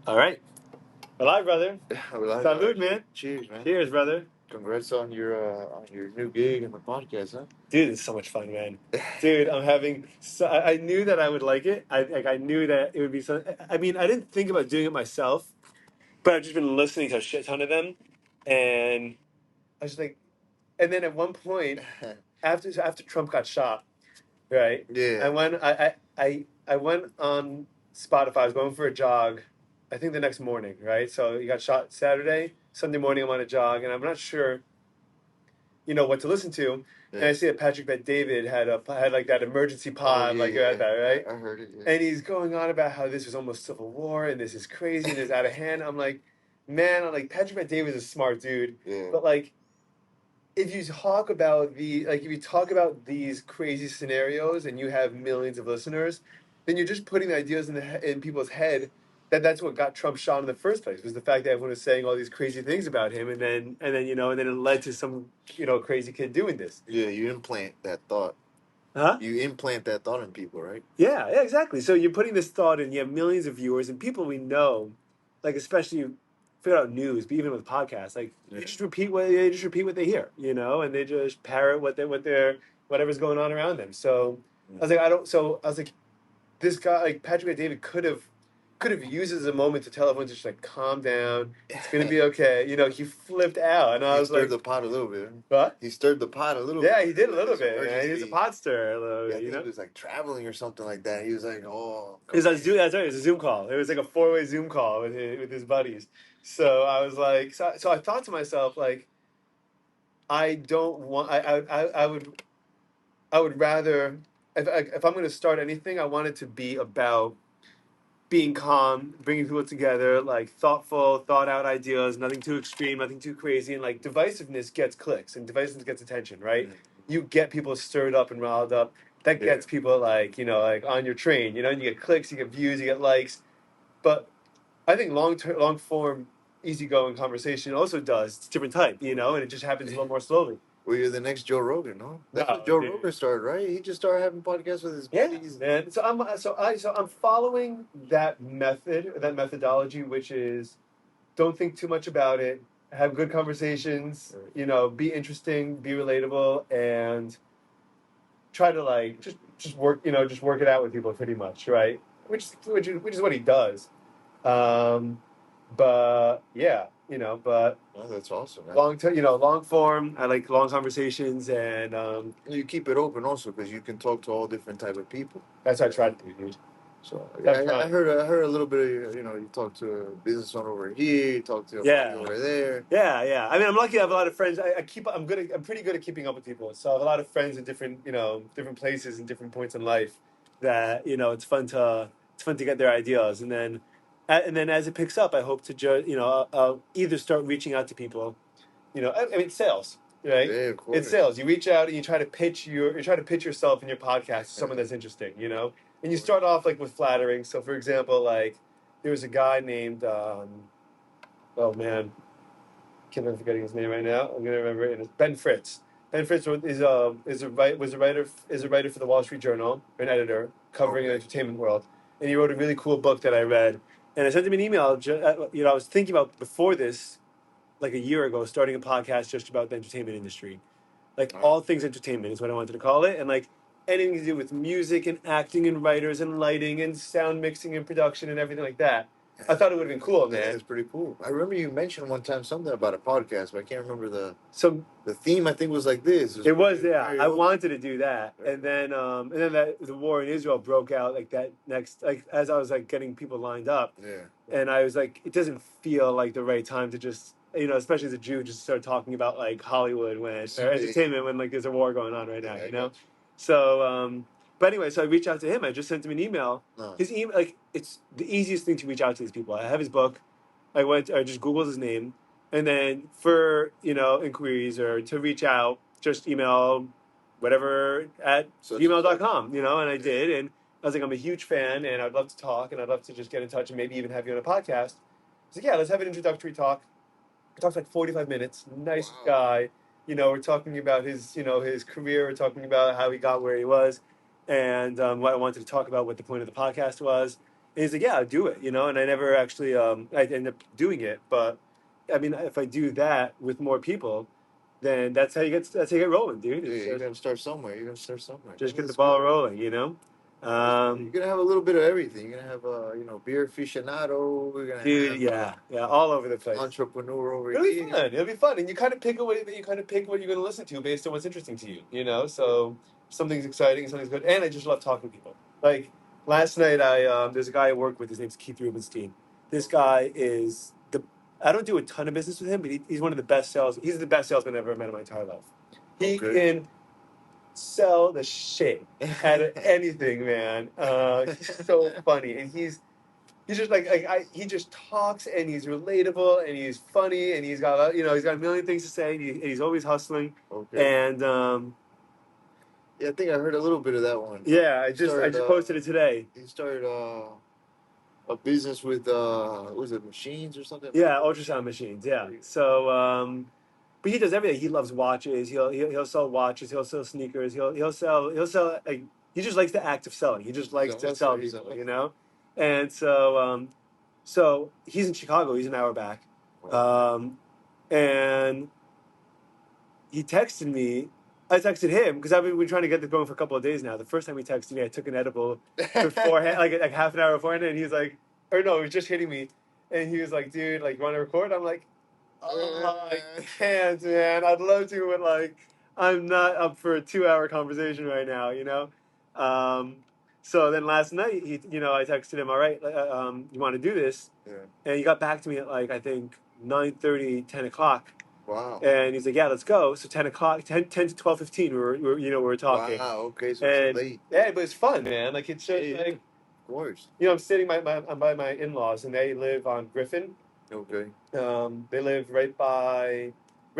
All right. We're live, brother. We're live, Salud, man. Cheers, man. Cheers, brother. Congrats on your new gig and the podcast, huh? Dude, it's so much fun, man. Dude, I'm having. I knew that I would like it. I knew that it would be so. I mean, I didn't think about doing it myself, but I've just been listening to a shit ton of them, and I was like, and then at one point, after Trump got shot, right? Yeah. I went on Spotify. I was going for a jog. I think the next morning, right? So he got shot Saturday. Sunday morning, I'm on a jog, and I'm not sure, what to listen to. Yeah. And I see that Patrick Bet David had like that emergency pod, that, right? I heard it. Yeah. And he's going on about how this was almost civil war, and this is crazy, and it's out of hand. I'm like, man, Patrick Bet David is a smart dude, Yeah. but like, if you talk about these crazy scenarios and you have millions of listeners, then you're just putting ideas in people's head that's what got Trump shot in the first place, was the fact that everyone was saying all these crazy things about him, and then it led to some crazy kid doing this. Yeah, you implant that thought. Huh? You implant that thought in people, right? Yeah, exactly. So you're putting this thought in. You have millions of viewers and people we know, like especially figure out news, but even with podcasts, like Yeah. they just repeat what they hear, and they just parrot whatever's going on around them. So I was like, this guy, like Patrick David, could have used it as a moment to tell everyone to just like calm down. It's gonna be okay. He flipped out, and I was like, he stirred the pot a little bit. What? He stirred the pot a little bit. Yeah, he did a little bit. Emergency. He's a pot stirrer a little bit. He was like traveling or something like that. He was like, oh. That's right. It was a Zoom call. It was like a 4-way Zoom call with his buddies. So I was like, so I thought to myself, like, I don't want. I would rather, if I'm going to start anything, I want it to be about being calm, bringing people together, like thoughtful, thought out ideas, nothing too extreme, nothing too crazy, and like divisiveness gets clicks and divisiveness gets attention, right? Mm-hmm. You get people stirred up and riled up. That gets people like on your train, and you get clicks, you get views, you get likes. But I think long form, easygoing conversation also does. It's a different type, and it just happens a little more slowly. Well, you're the next Joe Rogan, no? That's what Joe Rogan started, right? He just started having podcasts with his buddies. Yeah, man. So I'm following that methodology, which is don't think too much about it, have good conversations, be interesting, be relatable, and try to like just work it out with people pretty much, right? Which is what he does. But yeah, but that's awesome. Man. Long form. I like long conversations, and you keep it open also because you can talk to all different type of people. That's what I try to do, dude. So I heard a little bit of, you talk to a business owner over here, you talk to a buddy over there. Yeah. I mean, I'm lucky. I have a lot of friends. I'm pretty good at keeping up with people. So I have a lot of friends in different places and different points in life that it's fun to get their ideas, and then as it picks up, I hope to I'll either start reaching out to people, I mean sales, right? Yeah, of course. It's sales. You reach out and you try to pitch yourself in your podcast to someone that's interesting, and you start off like with flattering. So for example, like there was a guy named oh man, can't remember forgetting his name right now. I'm gonna remember it. It's Ben Fritz. Ben Fritz was a writer for the Wall Street Journal, an editor covering the entertainment world, and he wrote a really cool book that I read. And I sent him an email. I was thinking about before this, like a year ago, starting a podcast just about the entertainment industry, like all things entertainment is what I wanted to call it, and like anything to do with music and acting and writers and lighting and sound mixing and production and everything like that. I thought it would have been cool, man. It's pretty cool. I remember you mentioned one time something about a podcast, but I can't remember the theme. I think was like this. It was I wanted to do that, and then the war in Israel broke out like that next, like as I was like getting people lined up. Yeah. And I was like, it doesn't feel like the right time to just especially as a Jew, just start talking about like Hollywood or entertainment when like there's a war going on right now, So. But anyway, so I reached out to him. I just sent him an email. His email, like, it's the easiest thing to reach out to these people. I have his book. I just Googled his name. And then for, inquiries or to reach out, just email whatever at gmail.com, and I did. And I was like, I'm a huge fan and I'd love to talk and I'd love to just get in touch and maybe even have you on a podcast. I was like, yeah, let's have an introductory talk. We talked like 45 minutes. Nice guy. We're talking about his career. We're talking about how he got where he was. And what I wanted to talk about, what the point of the podcast was. And he's like, yeah, I'll do it, and I never actually, I ended up doing it. But I mean, if I do that with more people, then that's how you get rolling, dude. Yeah, you gotta start somewhere. You gotta start somewhere. Just get the ball rolling, You're gonna have a little bit of everything. You're gonna have beer aficionado. We're gonna dude, have all over the place. Entrepreneur over It'll be here. fun. It'll be fun, and you kind of pick what you're going to listen to based on what's interesting to you. So something's exciting, something's good, and I just love talking to people. Like last night, there's a guy I work with. His name's Keith Rubenstein. This guy is I don't do a ton of business with him, but he's one of the best sales. He's the best salesman I've ever met in my entire life. He can sell the shit out of anything, man. He's so funny, and he's just he just talks, and he's relatable, and he's funny, and he's got he's got a million things to say, and he's always hustling. Okay. And I think I heard a little bit of that one. Yeah, I just posted it today. He started a business with was it machines or something? Yeah, ultrasound machines. Yeah. So but he does everything. He loves watches. He'll sell watches. He'll sell sneakers. He'll sell he just likes the act of selling. He just likes to sell people, And so he's in Chicago. He's an hour back, and he texted me. I texted him because I've been trying to get this going for a couple of days now. The first time he texted me, I took an edible beforehand, like half an hour beforehand, and he was like, or no, he was just hitting me, and he was like, dude, like, you want to record? I'm like, oh, I can't, man. I'd love to, but I'm not up for a 2-hour conversation right now, So then last night, I texted him, all right, you want to do this? Yeah. And he got back to me at I think 9:30, 10 o'clock. Wow. And he's like, yeah, let's go. So 10 o'clock, 10 to 12:15, we were talking. Wow, okay, so it's late. Yeah, but it's fun, man. It's just of course. I'm sitting I'm by my in-laws, and they live on Griffin. Okay. They live right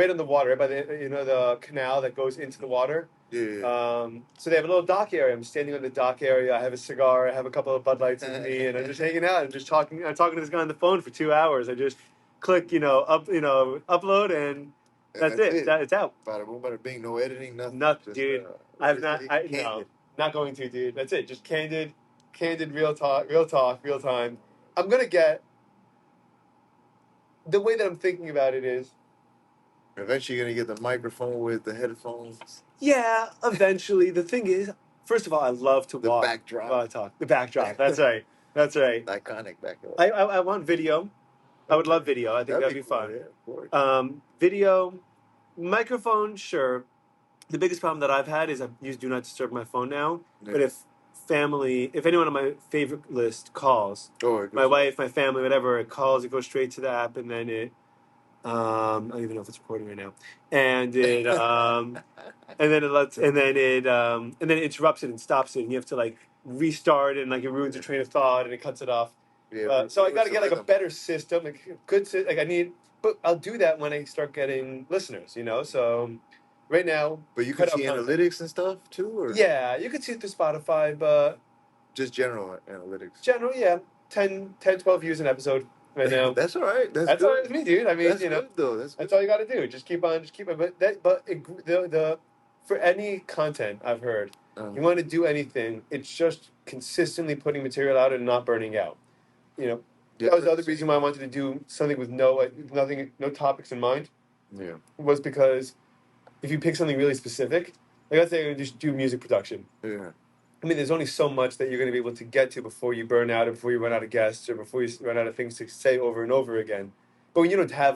on the water, right by the canal that goes into the water. Yeah. So they have a little dock area. I'm standing on the dock area. I have a cigar. I have a couple of Bud Lights in me, and I'm just hanging out and just talking. I'm talking to this guy on the phone for 2 hours. I just click, upload, and that's it. It's out. Bada boom, bada bing. No editing, nothing. Nothing, dude. Not going to, dude. That's it. Just candid, real talk, real time. I'm gonna get. The way that I'm thinking about it is, eventually you're going to get the microphone with the headphones. Yeah, eventually. The thing is, first of all, I love to walk. The backdrop. While I talk. The backdrop. That's right. That's right. The iconic backdrop. I want video. I would love video. I think that'd be fun. Yeah, of course. Video, microphone, sure. The biggest problem that I've had is I use Do Not Disturb my phone now. Yeah. But if anyone on my favorite list calls, my wife, my family, whatever, it calls, it goes straight to the app, and then it, I don't even know if it's recording right now, and it, and then it interrupts it and stops it, and you have to restart it, and it ruins your train of thought, and it cuts it off. Yeah, so I got to get a better system, but I'll do that when I start getting listeners, So right now, but you can see analytics and stuff too, or yeah, you can see it through Spotify, but just general analytics. Yeah, 10, 12 views an episode right now. That's all right. That's all right with me, dude. I mean, that's good, though. That's all you got to do. Just keep on. But for any content I've heard, you want to do anything, it's just consistently putting material out and not burning out. That was the other reason why I wanted to do something with no topics in mind. Yeah, was because if you pick something really specific, let's say you just do music production. Yeah. I mean, there's only so much that you're going to be able to get to before you burn out, or before you run out of guests, or before you run out of things to say over and over again. But when you don't have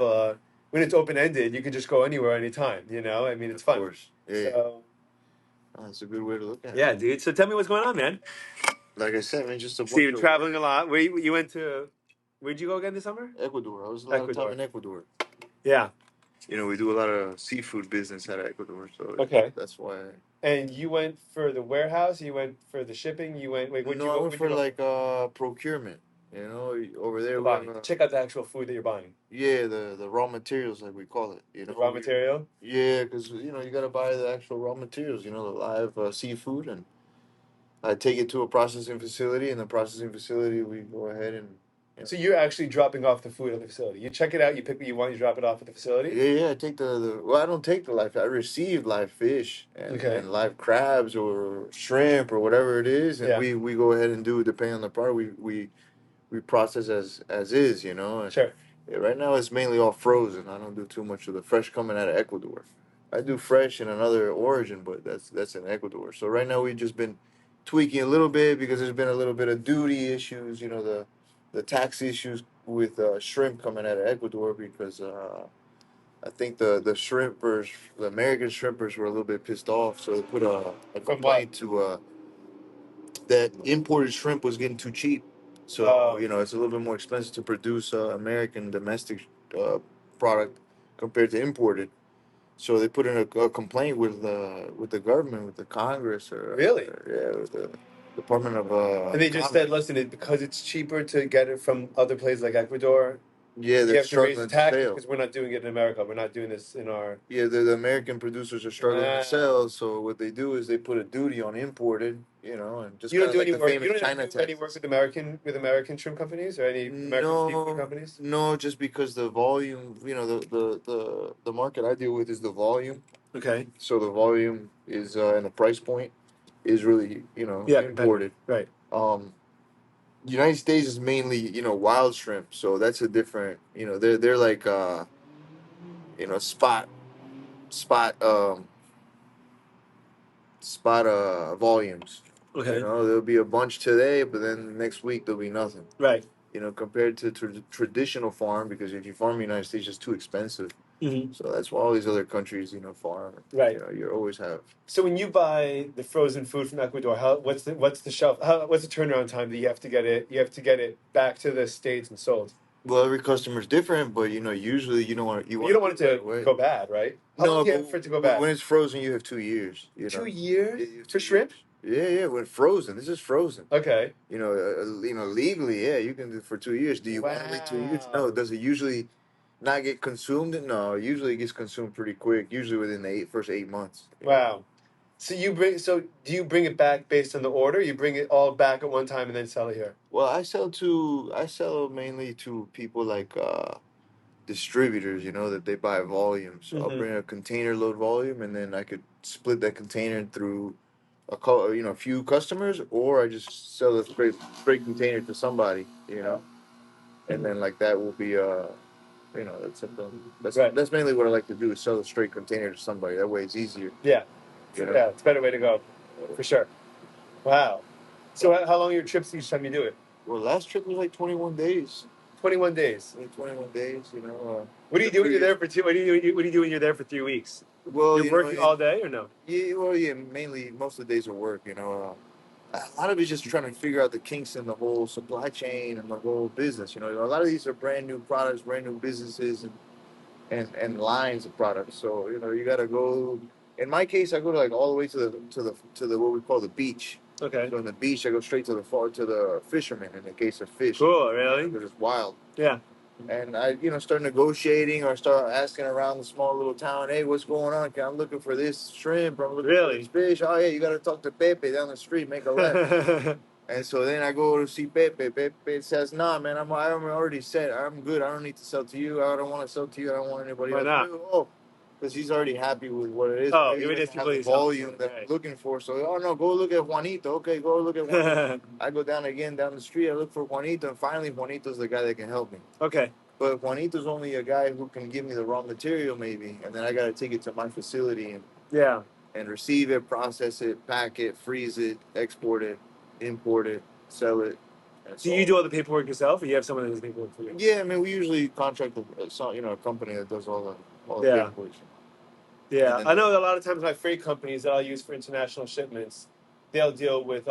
when it's open-ended, you can just go anywhere, anytime, I mean, it's fun. Of course. Yeah. So, that's a good way to look at it. Yeah, dude. So tell me what's going on, man. Like I said, man, just a bunch Steven, traveling a lot. You went to, where'd you go again this summer? Ecuador. I was a lot of time in Ecuador. Yeah. We do a lot of seafood business out of Ecuador, so that's why. And you went for the warehouse? You went for the shipping? You went? Wait, I went for procurement. Over there. Check out the actual food that you're buying. Yeah, the raw materials, like we call it. The raw material. Yeah, because you gotta buy the actual raw materials. The live seafood, and I take it to a processing facility. In the processing facility, we go ahead and. So you're actually dropping off the food at the facility. You check it out, you pick what you want, you drop it off at the facility? Yeah, I take I don't take the live fish. I receive live fish and live crabs or shrimp or whatever it is. And we go ahead and do, depending on the part, we we process as is, you know. And Sure. yeah, right now it's mainly all frozen. I don't do too much of the fresh coming out of Ecuador. I do fresh in another origin, but that's in Ecuador. So right now we've just been tweaking a little bit because there's been a little bit of duty issues, you know, the tax issues with shrimp coming out of Ecuador because I think the shrimpers, the American shrimpers, were a little bit pissed off, so they put a From what? complaint to that imported shrimp was getting too cheap. So Oh, you know it's a little bit more expensive to produce American domestic uh, product compared to imported. So they put in a complaint with the government, with the Congress, really? yeah, with the Department of And they just said, Commerce. listen, because it's cheaper to get it from other places like Ecuador, Yeah, you they're have to raise the struggling to taxes sell. because we're not doing it in America. We're not doing this in our. Yeah, the American producers are struggling to Ah. sell. So what they do is they put a duty on imported, you know, and just You kind don't of do like any the work. You famous don't China do any work taxes. with American shrimp companies or any American seafood No, companies. no, just because the volume, you know, the market I deal with is the volume. Okay. So the volume is and the price point is really, you know, Yeah, competitive. imported. Right. Um, United States is mainly, you know, wild shrimp, so that's a different, you know, they're like you know, spot spot volumes. You Okay. know, there'll be a bunch today, but then next week there'll be nothing. Right. You know, compared to traditional farm, because if you farm in the United States, it's too expensive. Hmm. So that's why all these other countries, you know, farm. Right. You know, you always have. So when you buy the frozen food from Ecuador, what's the shelf? What's the turnaround time that you have to get it? You have to get it back to the States and sold. Well, every customer's different, but you know, usually you You want don't to want do it right it to away. go bad, right? How long No, do you but have for it to go bad? when it's frozen, you have 2 years. You Two know, years yeah, you have for 2 years. shrimp? Yeah, yeah. When frozen, this is frozen. Okay. You know, legally, yeah, you can do it for 2 years. Do you want to wait 2 years? No. Wow. Does it usually not get consumed? No, usually it gets consumed pretty quick. Usually within the first 8 months. You know. Wow. So do you bring it back based on the order? You bring it all back at one time and then sell it here? Well, I sell mainly to people like distributors. You know that they buy volume. So I'll Hmm. bring a container load volume, and then I could split that container through a few customers, or I just sell a straight container to somebody. You know, and then like that will be you know, that's something. Right. That's mainly what I like to do is sell a straight container to somebody. That way it's easier. Yeah. You know. Yeah, it's a better way to go, for sure. Wow. So how long are your trips each time you do it? Well, last trip was like 21 days. 21 days. Like 21 days. You know. What do you The do when you're previous. there for two? What do you do when you're there for 3 weeks? Well, You're you know, working all day or no? yeah. Well, yeah. Mainly, most of the days are work. You know. A lot of it's just trying to figure out the kinks in the whole supply chain and the whole business. You know, a lot of these are brand new products, brand new businesses, and lines of products. So you know, you got to go. In my case, I go to like all the way to the what we call the beach. Okay. So in the beach, I go straight to the fishermen in the case of fish. Cool. Really? Because it's wild. Yeah. And I, you know, start negotiating or start asking around the small little town, hey, what's going on? I'm looking for this shrimp, or I'm looking for this Really? fish. Oh, yeah, you got to talk to Pepe down the street, make a left. And so then I go to see Pepe. Pepe says, "Nah, man, I'm already set. I'm good. I don't need to sell to you. I don't want to sell to you. I don't want anybody Why else." not? Oh, because he's already happy with what it is. Oh, Maybe you he would just doesn't have people the you sell. volume that I'm Right. looking for. So, oh no, go look at Juanito. Okay, go look at Juanito. I go down again down the street. I look for Juanito, and finally Juanito's the guy that can help me. Okay. But Juanito's only a guy who can give me the raw material, maybe, and then I got to take it to my facility Yeah. and receive it, process it, pack it, freeze it, export it, import it, sell it. And Do so you do all the paperwork yourself, or you have someone that does the paperwork for you? yeah, I mean, we usually contract a company that does all the Yeah. paperwork. And Yeah. then I know a lot of times my freight companies that I'll use for international shipments, they'll deal with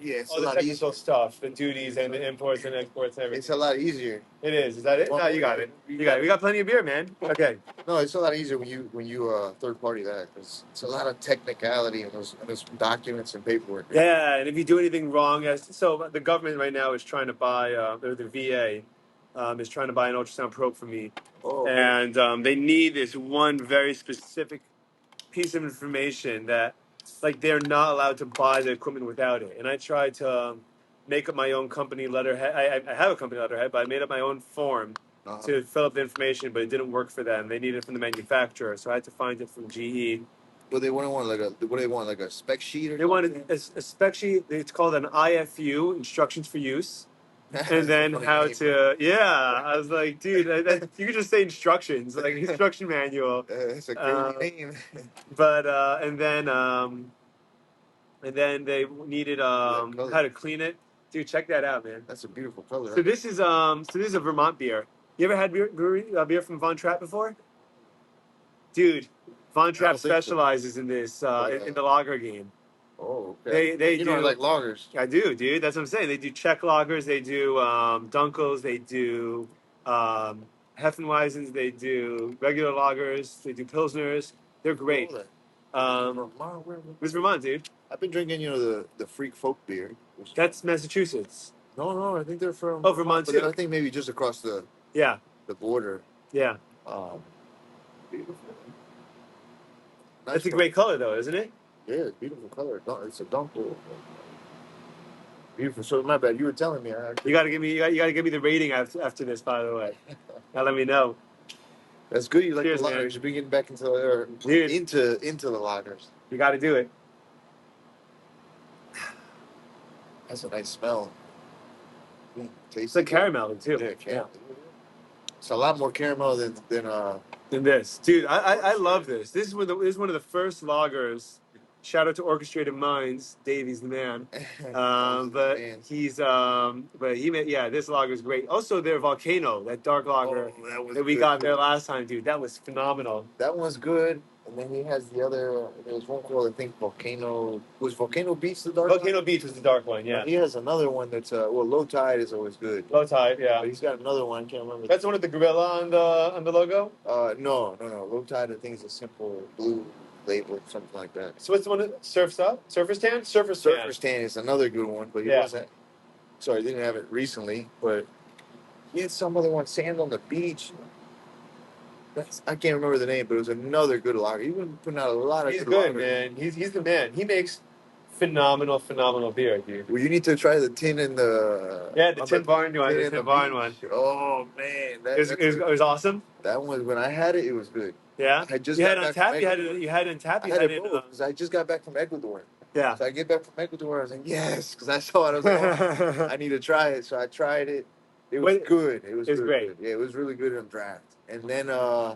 yeah, it's all a the lot technical easier. stuff, the duties and the imports and exports and It's everything. a lot easier. It is. Is that it? Well, No, you got it. You got it. We got plenty of beer, man. Okay. no, it's a lot easier when you third party that because it's a lot of technicality in those documents and paperwork. Yeah, and if you do anything wrong, so the government right now is trying to buy, or the VA is trying to buy an ultrasound probe for me, Oh, okay. and they need this one very specific piece of information that, like, they're not allowed to buy the equipment without it. And I tried to make up my own company letterhead. I have a company letterhead, but I made up my own form Uh-huh. to fill up the information, but it didn't work for them. They needed it from the manufacturer, so I had to find it from GE. But they wouldn't want like a spec sheet or They something? wanted a spec sheet. It's called an IFU, instructions for use. and That's a then funny how name. to I was like, dude, you could just say instructions, like instruction manual. That's a crazy Uh, name. but and then they needed That color. how to clean it. Dude, check that out, man. That's a beautiful color. So this is a Vermont beer. You ever had beer from Von Trapp before? Dude, Von I Trapp don't think so. specializes in this But, in the lager game. oh, okay. They You know, I do. like lagers. I do, dude. That's what I'm saying. They do Czech lagers. They do Dunkels. They do um, Heffenweizens. They do regular lagers. They do Pilsners. They're great. Vermont, Where's Vermont, dude? I've been drinking, the freak folk beer. That's Massachusetts. No, I think they're from Oh, Vermont but then I too. think maybe just across Yeah, the border. yeah. Um, beautiful. Nice That's a color. great color, though, isn't it? Yeah, it's beautiful color. It's a dunkel. Beautiful. So my bad. You were telling me. You got to give me. You got to give me the rating after this. By the way, now let me know. That's good. You like Cheers, the lagers. man. You should be getting back Dude, into the lagers. you got to do it. That's a nice smell. Tasty. It's like caramel too. Yeah, caramel. It's a lot more caramel Than this, dude. I love this. This is one of the first lagers. Shout out to Orchestrated Minds. Davey's the man. But man. he made, this lager is great. Also, their Volcano, that dark lager that we good, got too. there last time, dude. That was phenomenal. That one's good. And then he has the other. There was one called, I think, Volcano. Was Volcano Beach the dark Volcano one? Beach was the dark one. Yeah. He has another one that's Low Tide is always good. Low Tide. Yeah. But he's got another one. I can't remember. That's the one with the gorilla on the logo. No. Low Tide, I think, is a simple blue label, something like that. So what's the one that Surf's Up? Surfer Stand? Surfer Stand. Surfer Stand is another good one, but he wasn't. Sorry, I didn't have it recently, but he had some other one, Sand on the Beach. I can't remember the name, but it was another good lager. He's been putting out a lot of He's good good, lagers. man. He's the man. He makes phenomenal beer, dude. Well, you need to try the tin and the The Tin Barn one. The Tin Barn one. Oh man, It was awesome. That one, when I had it, it was good. Yeah. I just You got had it on back tap. from You Ecuador. had it on tap. I had it both because I just got back from Ecuador. Yeah. So I get back from Ecuador, I was like, yes, because I saw it. I was like, oh, I need to try it. So I tried it. It was good. It was great. Yeah, it was really good on draft. And then I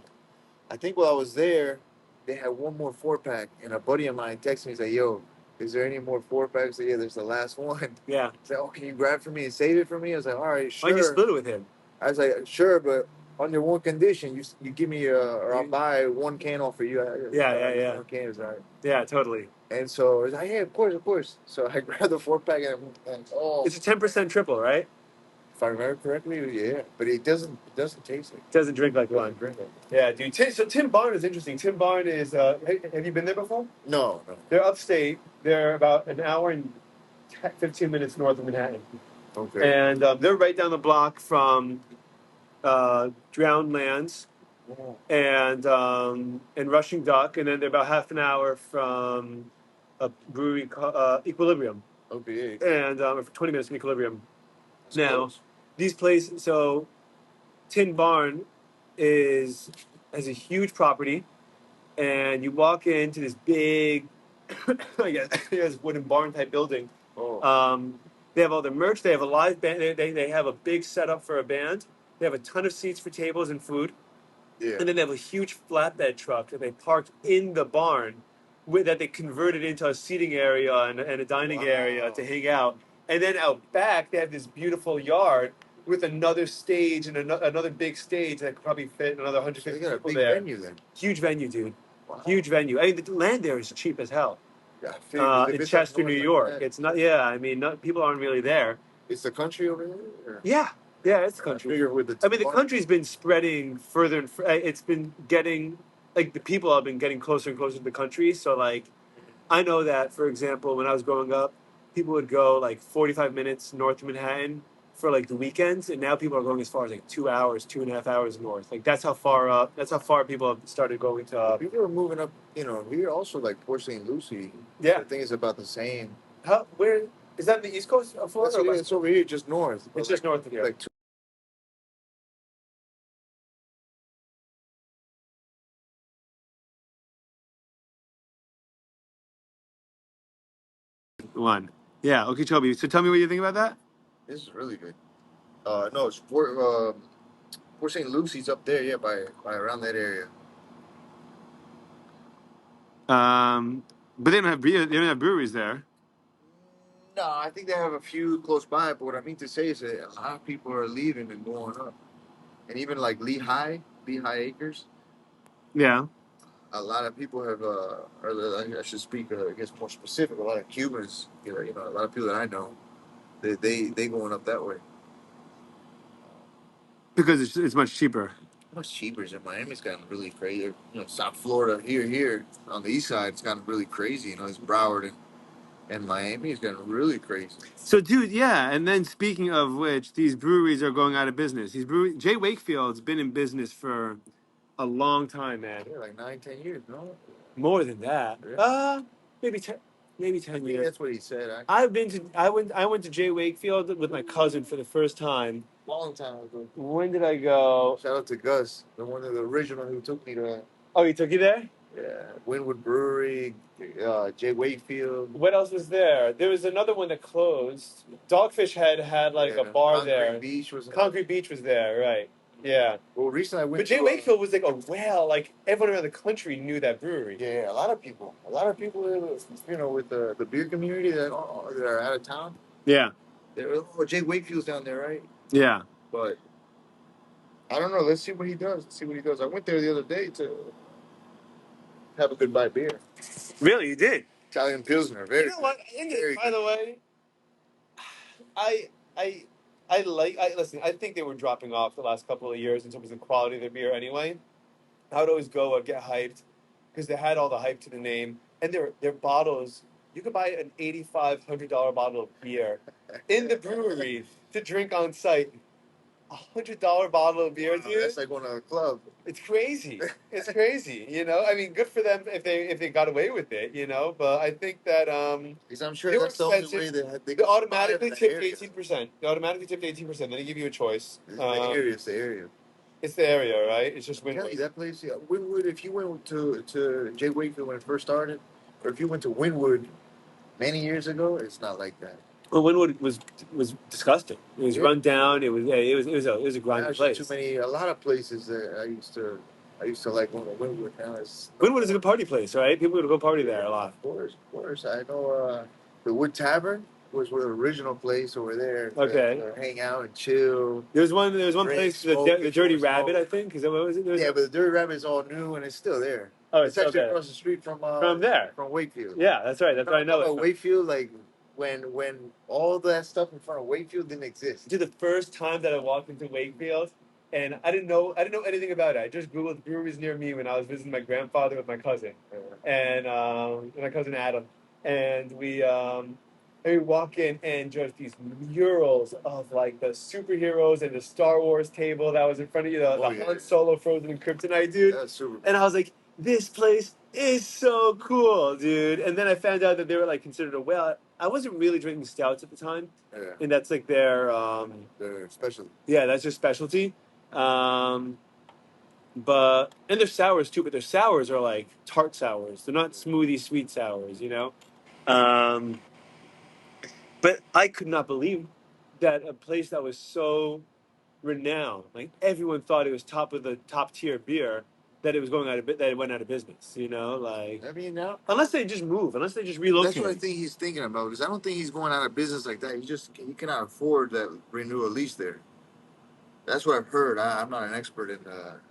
think while I was there, they had one more 4-pack, and a buddy of mine texted me. He's like, "Yo, is there any more 4-packs?" Yeah, there's the last one. Yeah. He's like, "Oh, can you grab for me and save it for me?" I was like, "All right, sure." Why don't you split it with him? I was like, "Sure, but under one condition, you give me or I'll buy one can off for you." Yeah. One can is all right. Yeah, totally. And so I was like, "Yeah, of course." So I grabbed the 4-pack and it's a 10% triple, right? if I remember correctly, yeah, but it doesn't taste like. It doesn't drink like one. Drink it. Yeah, dude. So Tin Barn is interesting. Tin Barn is. Have you been there before? No. They're upstate. They're about an hour and 15 minutes north of Manhattan. Okay. And they're right down the block from Drowned Lands and Rushing Duck, and then they're about half an hour from a brewery called Equilibrium. Okay. And for 20 minutes from Equilibrium. Now, close. these places, so Tin Barn has a huge property, and you walk into this big, I guess, wooden barn type building. Oh. They have all their merch. They have a live band. They have a big setup for a band. They have a ton of seats for tables and food. Yeah. And then they have a huge flatbed truck that they parked in the barn that they converted into a seating area and a dining area to hang out. And then out back, they have this beautiful yard with another stage and another big stage that could probably fit another 150 they got a people big there. venue then. Huge venue, dude. Wow. Huge venue. I mean, the land there is cheap as hell. Yeah, In Chester, New York. It's not. Yeah, I mean, people aren't really there. It's the country over there. Or? Yeah, it's the country. The country's been spreading further and it's been getting the people have been getting closer and closer to the country. So I know that, for example, when I was growing up, people would go 45 minutes north of Manhattan for the weekends, and now people are going as far as 2 hours, 2.5 hours north. That's how far up. That's how far people have started going to. People are moving up. Here also Port St. Lucie. Yeah, I think it's about the same. Where is that? The East Coast of Florida? It's over here, just north. It's just north of here. One. Yeah, Okeechobee. So tell me what you think about that. This is really good. No, it's Port St. Lucie's up there, yeah, by around that area. But they don't have beer. They don't have breweries there. No, I think they have a few close by, but what I mean to say is that a lot of people are leaving and going up. And even like Lehigh Acres, Yeah, a lot of people have, or I should speak, I guess, more specific, a lot of Cubans, a lot of people that I know, they going up that way. because it's much cheaper. Much cheaper in Miami's gotten really crazy. South Florida here on the east side, it's gotten really crazy. It's Broward and Miami has gotten really crazy. So, dude, yeah. And then speaking of which, these breweries are going out of business. These breweries, Jay Wakefield's been in business for a long time, man. Yeah, like 9, 10 years, no? More than that. Yeah. Maybe 10. Maybe I 10 think years. that's what he said. I went to Jay Wakefield with my cousin for the first time. Long time ago. When did I go? Shout out to Gus, the one of the original who took me to. Oh, he took you there? Yeah, Wynwood Brewery, Jay Wakefield. What else was there? There was another one that closed. Dogfish had like a bar there. Concrete Beach was there, right? Yeah. Well, recently I went. But Jay Wakefield was like a whale. Like everyone around the country knew that brewery. Yeah, a lot of people, with the beer community that are out of town. Yeah. Jay Wakefield's down there, right? Yeah. But I don't know. Let's see what he does. I went there the other day to have a goodbye beer. Really, you did? Italian Pilsner. Very. You know what? By the way, I I listen. I think they were dropping off the last couple of years in terms of the quality of their beer. Anyway, I would always go and get hyped because they had all the hype to the name, and their bottles. You could buy an $8,500 bottle of beer in the brewery to drink on site. $100 bottle of beer, dude. That's like going to a club. It's crazy. It's crazy. I mean, good for them if they got away with it. But I think that because I'm sure that's the only way they automatically tipped 18%. They automatically tipped 18%. Then they give you a choice. It's the area. It's the area, right? It's just Wynwood. That place, yeah. Wynwood. If you went to Jay Wakefield when it first started, or if you went to Wynwood many years ago, it's not like that. Well, Wynwood was disgusting. It was run down. It was a grimy place. A lot of places that I used to like going to Wynwood. Now Wynwood is a good party place, right? People would go party there a lot. Of course. I know the Wood Tavern was the original place over there. Okay. To hang out and chill. There was one place, the Dirty Rabbit, I think. Is that what was it? Yeah, but the Dirty Rabbit is all new and it's still there. Oh, it's actually across the street from there. From Wakefield. Yeah, that's right. That's what I know. Wakefield, like when all that stuff in front of Wakefield didn't exist. Dude, the first time that I walked into Wakefield, and I didn't know anything about it. I just Googled breweries near me when I was visiting my grandfather with my cousin, and my cousin Adam, and we walk in and just these murals of like the superheroes and the Star Wars table that was in front of you, the Han Solo frozen in kryptonite, dude. That's super. And I was like, this place is so cool, dude. And then I found out that they were like considered a whale. I wasn't really drinking stouts at the time, and that's like their specialty. Yeah, that's their specialty. And their sours too, but their sours are like tart sours. They're not smoothie sweet sours, But I could not believe that a place that was so renowned, like everyone thought it was top tier beer, that it was that it went out of business. Like I mean, now unless they just move, unless they just relocate. That's what I think he's thinking about. Because I don't think he's going out of business like that. He cannot afford that renewal lease there. That's what I've heard. I'm not an expert in.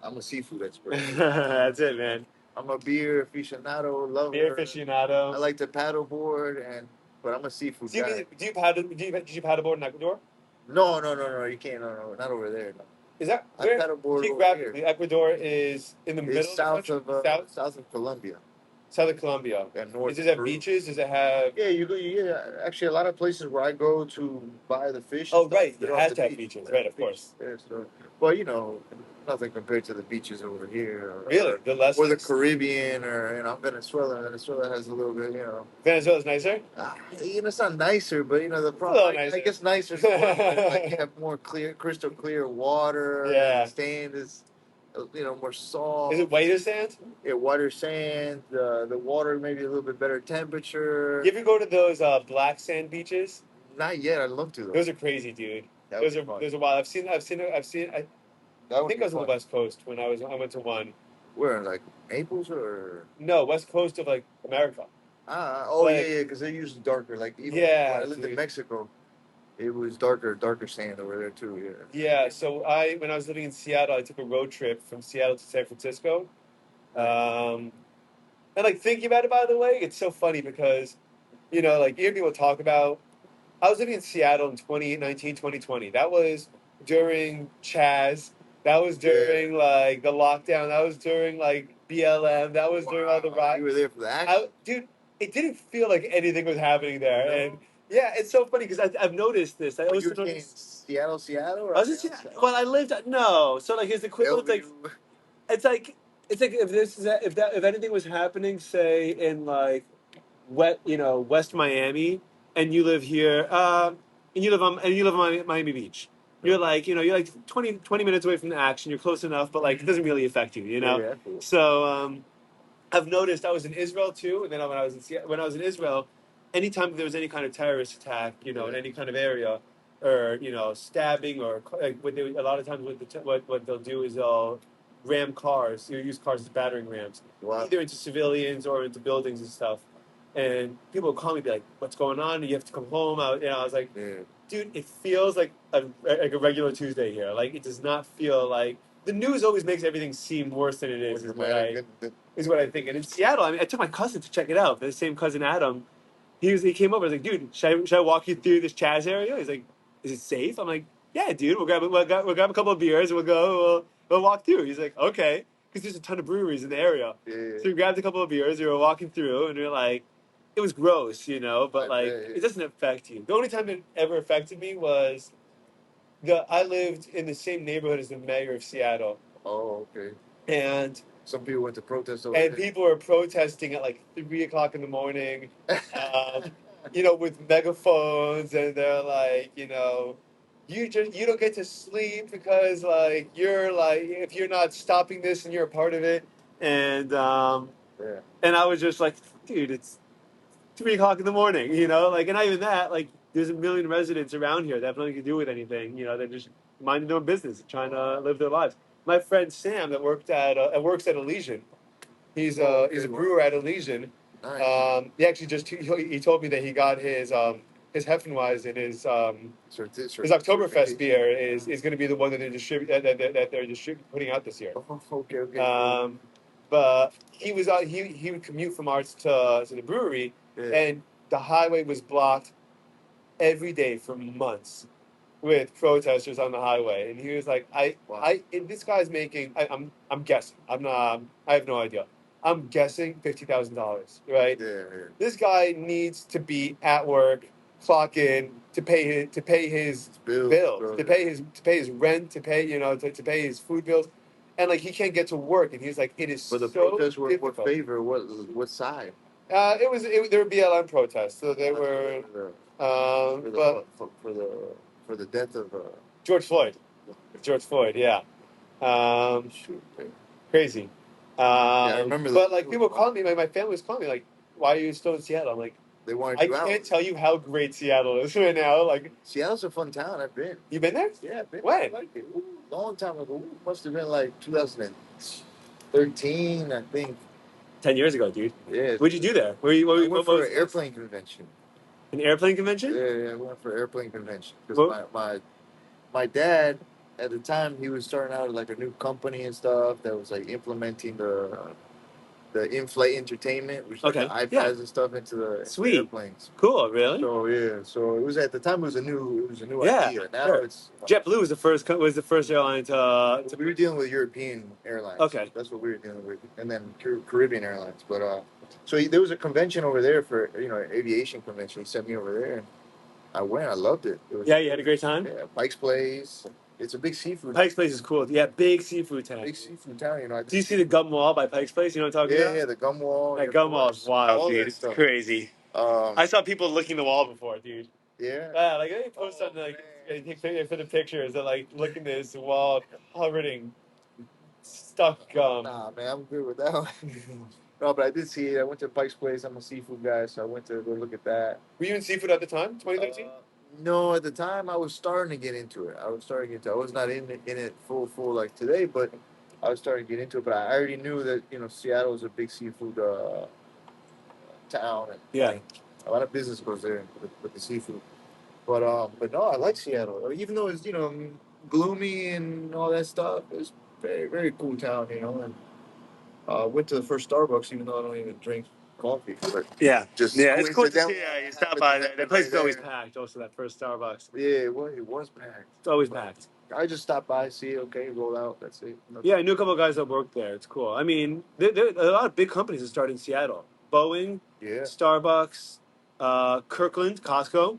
I'm a seafood expert. That's it, man. I'm a beer aficionado, lover. Beer aficionado. I like to paddleboard, but I'm a seafood guy. Did you paddleboard in Ecuador? No. You can't. No, not over there. No. Is that where? I paddleboard geographically? Ecuador is in the middle. South of Colombia. South of Colombia. And north. Does it have beaches? Does it have? Yeah, you go. Yeah, actually, a lot of places where I go to buy the fish. Oh, right. It has to have beaches, right? Of course. Yeah, so, well, nothing compared to the beaches over here. Really, or the Caribbean, or Venezuela. Venezuela has a little bit. Venezuela's nicer. It's not nicer, but the problem. I guess nicer. Like you have more crystal clear water. Yeah. The sand is. More soft. Is it whiter sand? Yeah, whiter sand. The water maybe a little bit better temperature. You ever go to those black sand beaches? Not yet. I'd love to. Those are crazy, dude. That would be fun. There's a while. I think I was on the West Coast when I went to one. Where, like Naples or? No, West Coast of like America. Yeah, because they're usually darker. Like even when I lived in Mexico, it was darker sand over there too. Yeah. So when I was living in Seattle, I took a road trip from Seattle to San Francisco. And like thinking about it, by the way, it's so funny because, like you hear people talk about. I was living in Seattle in 2019, 2020. That was during Chaz. That was during like the lockdown. That was during like BLM. That was during all the riots. You were there for the action? Dude, it didn't feel like anything was happening there. No. And yeah, it's so funny because I've noticed this. I was in Seattle? Or I was in Seattle. Well, I lived. No. So like his equivalent, like, it's like if anything was happening, say in like West Miami, and you live here, and you live on Miami Beach. You're like, you're like 20 minutes away from the action. You're close enough, but like it doesn't really affect you, Yeah. So I've noticed. I was in Israel too, and then when I was in Israel, anytime there was any kind of terrorist attack, in any kind of area, or stabbing, or like a lot of times what they'll do is they'll ram cars. Use cars as battering rams, either into civilians or into buildings and stuff. And people would call me, be like, "What's going on? You have to come home." I was like, "Dude, it feels like a regular Tuesday here. Like it does not feel like the news always makes everything seem worse than it is." Is what I think. And in Seattle, I mean, I took my cousin to check it out. The same cousin Adam, he came over. I was like, "Dude, should I walk you through this Chaz area?" He's like, "Is it safe?" I'm like, "Yeah, dude. We'll grab a couple of beers and we'll walk through." He's like, "Okay," because there's a ton of breweries in the area. Yeah. So we grabbed a couple of beers. We were walking through, and we were like, it was gross, but like it doesn't affect you. The only time it ever affected me was I lived in the same neighborhood as the mayor of Seattle. Oh, okay. And some people went to protest over there. And people were protesting at like 3:00 in the morning, with megaphones, and they're like, you don't get to sleep because like you're like if you're not stopping this and you're a part of it, and and I was just like, dude, it's 3:00 in the morning, like, and not even that, like, there's a million residents around here that have nothing to do with anything, they're just minding their own business, trying to live their lives. My friend Sam that works at Elysian, he's a brewer at Elysian. Nice. He actually he told me that he got his Heffenweizen, his Oktoberfest beer is going to be the one that they're putting out this year. Oh, okay. But he would commute from ours to the brewery, and the highway was blocked every day for months with protesters on the highway. And he was like, this guy's making, I'm guessing, I have no idea. I'm guessing $50,000, right? Yeah. This guy needs to be at work, clock in, to pay his bills, to pay his rent, to pay his food bills. And like he can't get to work, and he's like, it is. But the protests were what favor? What side? There were BLM protests, so they were. For the death of George Floyd. Yeah. Crazy. I remember. But like people called me, my family was calling me, like, "Why are you still in Seattle?" I'm like, they wanted you out. I can't tell you how great Seattle is right now. Like, Seattle's a fun town. I've been. You been there? Yeah, I've been. When? I liked it. Long time ago. Must have been like 2013, I think. 10 years ago, dude. Yeah. What'd you do there? I went for an airplane convention. An airplane convention? Yeah, I went for an airplane convention because my dad at the time he was starting out like a new company and stuff that was like implementing the in-flight entertainment, which like the iPads and stuff into the airplanes. Cool, really? So it was at the time it was a new idea. Now it's JetBlue was the first airline to. We were dealing with European airlines. Okay, that's what we were dealing with, and then Caribbean airlines. But so there was a convention over there for aviation convention. He sent me over there, and I went. I loved it. You had a great time. Yeah, Pike's Place. It's a big seafood. Pike's Place is cool. Yeah, big seafood town. Big seafood town. Do you see the gum wall by Pike's Place? You know what I'm talking about? Yeah, the gum wall. That gum wall is wild, dude. It's crazy. I saw people licking the wall before, dude. Yeah. Like they post something like for the pictures. They're like licking this wall covered in stuck gum. Nah, man, I'm good with that one. No, but I did see it. I went to Pike's Place. I'm a seafood guy, so I went to go look at that. Were you in seafood at the time, 2013? No, at the time I was starting to get into it. I was not in it full like today, but I was starting to get into it. But I already knew that Seattle is a big seafood town, and Yeah. like a lot of business goes there with the seafood. But no, I like Seattle. Even though it's gloomy and all that stuff, it's very cool town. And went to the first Starbucks, even though I don't even drink coffee. But Yeah. just Yeah, it's cool to see. coincidentally, Yeah, I you stop happened by to there. have The it place right is always there. packed. Also, that first Starbucks. Yeah, it was packed. It's always But packed. I just stopped by, see, okay, roll out. That's it. Yeah, I knew a couple of guys that worked there. It's cool. I mean, there a lot of big companies that start in Seattle. Boeing, Yeah. Starbucks, Kirkland, Costco.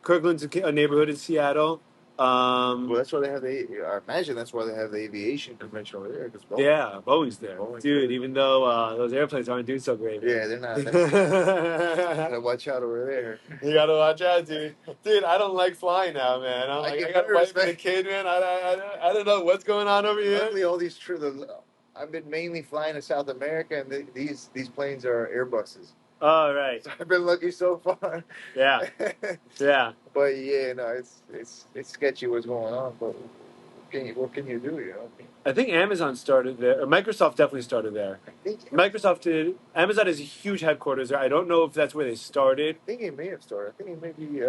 Kirkland's a neighborhood in Seattle. Well, that's why they have I imagine that's why they have the aviation convention over there. Because Yeah, Boeing's there. Boeing's Dude, there. even though those airplanes aren't doing so great, man. Yeah, they're not. Gotta watch out over there. You gotta watch out, dude. Dude, I don't like flying now, man. I I get got a nervous, wife and a man. kid, man. I don't know what's going on over here. Luckily, all these I've been mainly flying to South America, and these planes are Airbuses. Oh, right. So I've been lucky so far. Yeah. Yeah. But yeah, no, it's sketchy what's going on. But what can you do? I think Amazon started there, or Microsoft definitely started there. I think Microsoft did. Amazon has a huge headquarters there. I don't know if that's where they started. I think he may have started. I think he may be.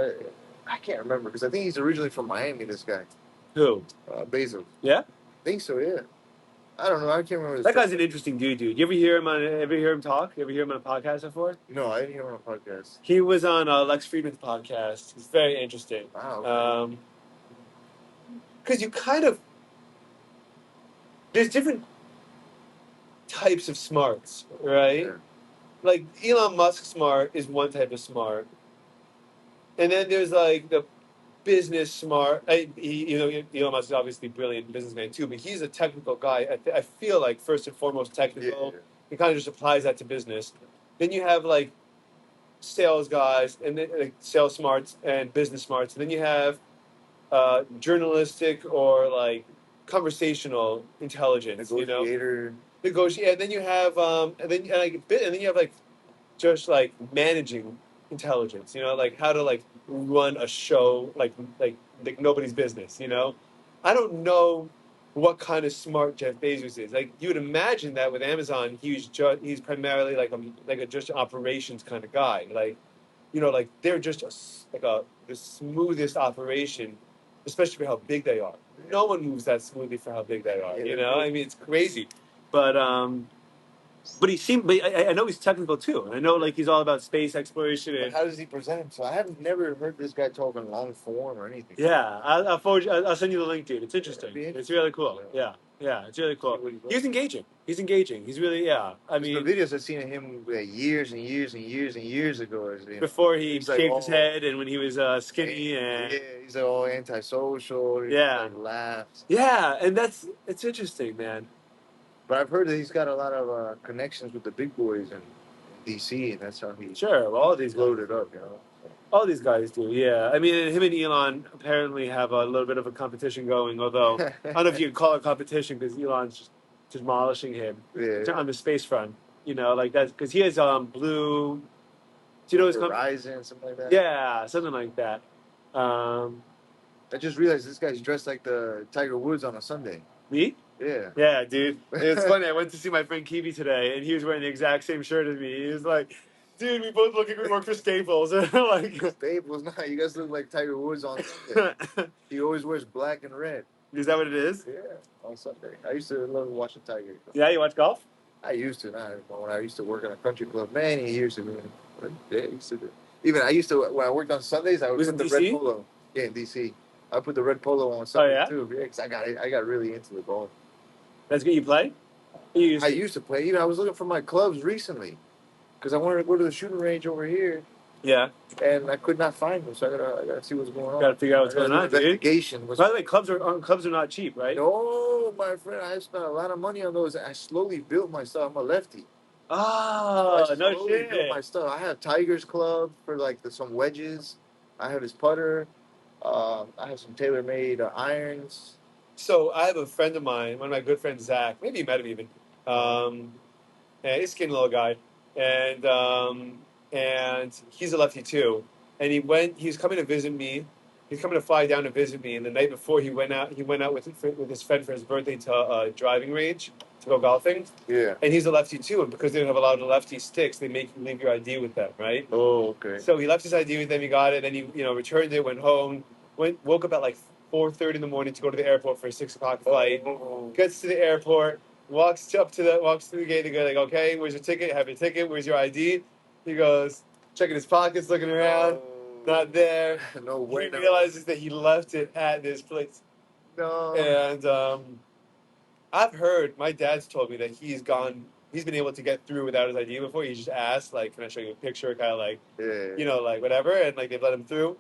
I can't remember because I think he's originally from Miami. This guy, Who? Basil. Yeah? I think so. Yeah. I don't know. I can't remember. His That guy's first an name. interesting dude. You ever hear him talk? You ever hear him on a podcast before? No, I didn't hear him on a podcast. He was on Lex Friedman's podcast. He's very interesting. Wow. Okay. Because you kind of there's different types of smarts, right? Yeah. Like Elon Musk smart is one type of smart, and then there's like the business smart. Elon Musk is obviously a brilliant businessman too, but he's a technical guy. I feel like first and foremost technical. Yeah. He kind of just applies that to business. Then you have like sales guys, and then like sales smarts and business smarts. And then you have journalistic or like conversational intelligence. Negotiator. Negotiate. And then you have and then you have like just like managing intelligence. Like how to like run a show like nobody's business. I don't know what kind of smart Jeff Bezos is. Like you would imagine that with Amazon, he's primarily like a just operations kind of guy. Like they're just the smoothest operation, especially for how big they are. No one moves that smoothly for how big they are. I mean, it's crazy, but I know he's technical too, and I know like he's all about space exploration But and. how does he present himself? I have never heard this guy talk in long form or anything. Yeah, I'll forward you. I'll send you the link, dude. It's interesting. It's really cool. Yeah. Yeah, it's really cool. He's engaging. He's really, yeah. I mean, the videos I've seen of him years and years and years and years ago. Before he he's shaved like his head and when he was skinny and yeah, he's like all antisocial. He Yeah. laughs. Yeah, and it's interesting, man. But I've heard that he's got a lot of connections with the big boys in DC, and that's how he Sure, well, all these loaded up. All these guys do, yeah. I mean, him and Elon apparently have a little bit of a competition going. Although I don't know if you could call it competition because Elon's just demolishing him on the space front. Like that's because he has blue. Do you know his company? Horizon, something like that. Yeah, something like that. I just realized this guy's dressed like the Tiger Woods on a Sunday. Me? Yeah. Yeah, dude. It's funny. I went to see my friend Kiwi today, and he was wearing the exact same shirt as me. He was like, "Dude, we both look like we work for Staples." Like Staples, no, you guys look like Tiger Woods on Sunday. He always wears black and red. Is that what it is? Yeah, on Sunday. I used to love watching Tiger. Yeah, you watch golf? I used to, not when I used to work in a country club many years ago. Yeah, I used to do. Even I used to when I worked on Sundays, I would put the red polo. Yeah, in DC. I put the red polo on Sunday too. Yeah, because I got really into the golf. That's good. You play? I used to play. I was looking for my clubs recently because I wanted to go to the shooting range over here. Yeah. And I could not find them, so I gotta see what's going on. Gotta figure out what's going on, investigation. By the way, clubs are not cheap, right? No, my friend, I spent a lot of money on those. I slowly built my stuff. I'm a lefty. Oh, no shit. Built my stuff. I have Tiger's Club for like some wedges. I have his putter. I have some tailor-made irons. So I have a friend of mine, one of my good friends, Zach. Maybe you met him even. And he's a skinny little guy, and he's a lefty too. And he was coming to visit me he's coming to fly down to visit me. And the night before he went out with his friend for his birthday to a driving range to go golfing. Yeah. And he's a lefty too, and because they don't have a lot of lefty sticks, they make you leave your ID with them, right? Oh, okay. So he left his ID with them. He got it, then he returned it, went home, woke up at like 4:30 in the morning to go to the airport for a 6 o'clock flight. Oh. Gets to the airport, walks through the gate. They go like, "Okay, where's your ticket? Have your ticket? Where's your ID?" He goes, checking his pockets, looking around, not there. No way. He realizes that he left it at this place. No. And I've heard, my dad's told me that he's been able to get through without his ID before. He just asked, like, can I show you a picture? Kind of like, like whatever. And like, they've let him through.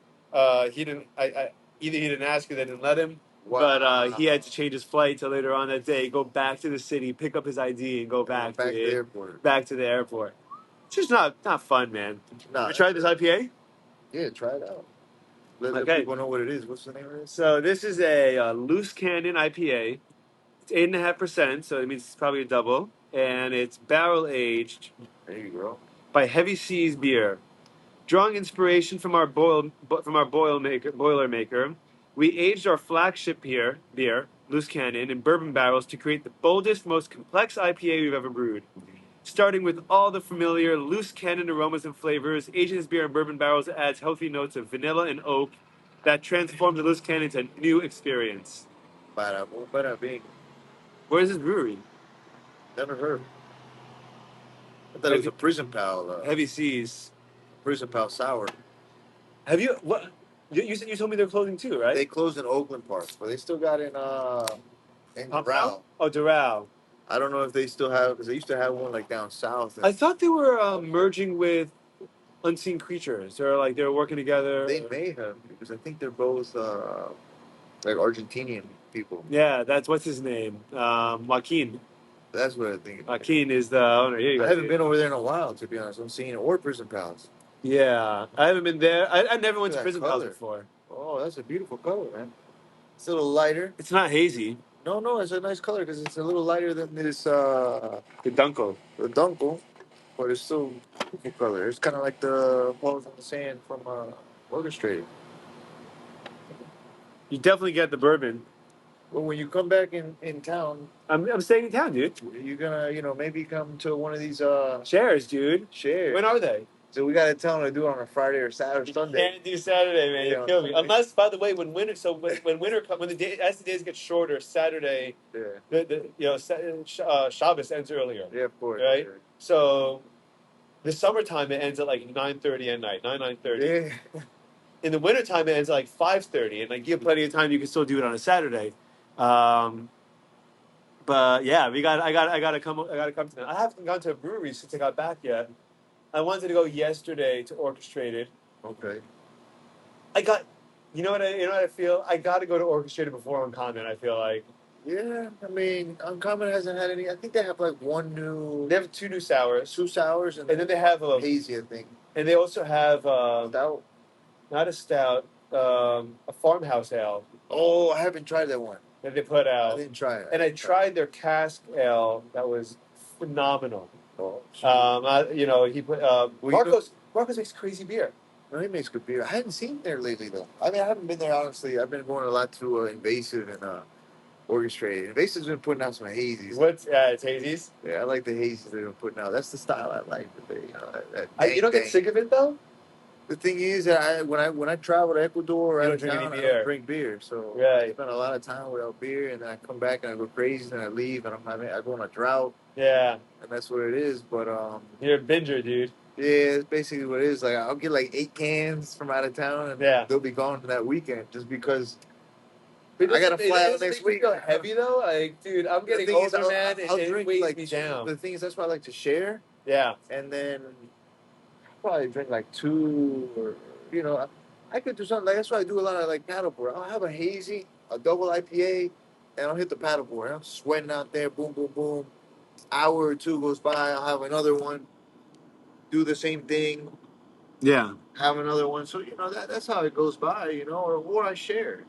He didn't, either he didn't ask or they didn't let him. Wow. But he had to change his flight till later on that day, go back to the city, pick up his ID and go back to the airport. Back to the airport. It's just not fun, man. Nah, You tried this IPA? Yeah, try it out. Let people know what it is. What's the name of it? So this is a Loose Cannon IPA. It's 8.5%, so it means it's probably a double, and it's barrel aged. There you go. By Heavy Seas Beer, drawing inspiration from our boiler maker. We aged our flagship beer, Loose Cannon, in bourbon barrels to create the boldest, most complex IPA we've ever brewed. Starting with all the familiar Loose Cannon aromas and flavors, aging this beer in bourbon barrels adds healthy notes of vanilla and oak that transform the Loose Cannon into a new experience. Bada bing. Where's this brewery? Never heard. I thought it was a Prison Pal. Heavy Seas. Prison Pal Sour. Have you what? You told me they're closing too, right? They closed in Oakland Park, but they still got in Doral. Oh, Doral. I don't know if they still have, because they used to have one like down south. I thought they were merging with Unseen Creatures. They were working together. They may have, because I think they're both like Argentinian people. Yeah, that's what's his name, Joaquin. That's what I think. Joaquin is the owner. Here you go. I haven't been over there in a while, to be honest. I'm seeing or Prison Pals. Yeah, I haven't been there. I never went to Prison Pals before. Oh, that's a beautiful color, man. It's a little lighter. It's not hazy. No, it's a nice color because it's a little lighter than this. The Dunkel. The Dunkel, but it's still a beautiful color. It's kind of like the balls on the sand from Orchestrated. You definitely get the bourbon. Well, when you come back in town, I'm staying in town, dude. You're gonna maybe come to one of these shares, dude. Shares. When are they? So we gotta tell them to do it on a Friday or Saturday or Sunday. You can't do Saturday, man. You kill me. Unless, by the way, when winter when the day as the days get shorter, Saturday, Shabbos ends earlier. Yeah, of course. Right. Sure. So, the summertime it ends at like 9:30 at night, 9:30. Yeah. In the wintertime it ends at like 5:30, and like you have plenty of time. You can still do it on a Saturday. But yeah, I gotta come to that. I haven't gone to a brewery since I got back yet. I wanted to go yesterday to Orchestrated. Okay. You know what I feel? I got to go to Orchestrated before Uncommon. I feel like. Yeah, I mean, Uncommon hasn't had any. I think they have like one new. They have two new sours. Two sours, and then they have a hazy, I think. And they also have stout. Not a stout, a farmhouse ale. Oh, I haven't tried that one. That they put out. I didn't try it. And I tried their cask ale. That was phenomenal. Oh, he put Marcos makes crazy beer. No, he makes good beer. I hadn't seen there lately though. I mean, I haven't been there honestly. I've been going a lot to Invasive and Orchestrated. Invasive's been putting out some hazies. It's hazies. Yeah, I like the hazies they've been putting out. That's the style I like. You don't get sick of it though. The thing is that when I travel to Ecuador, I don't drink beer. So I spend a lot of time without beer, and then I come back and I go crazy, and I leave, and I go on a drought. Yeah, and that's what it is. But you're a binger, dude. Yeah, it's basically what it is. Like I'll get like 8 cans from out of town, and they'll be gone that weekend just because. I gotta fly out next week. Go heavy though, like dude, I'm getting older, man. It weighs me down. The thing is, that's why I like to share. Yeah, and then probably drink like 2, or I could do something like that's why I do a lot of like paddleboard. I'll have a hazy, a double IPA, and I'll hit the paddleboard. I'm sweating out there, boom, boom, boom. Hour or 2 goes by, I'll have another one. Do the same thing. Yeah. Have another one. So that's how it goes by. Or I share.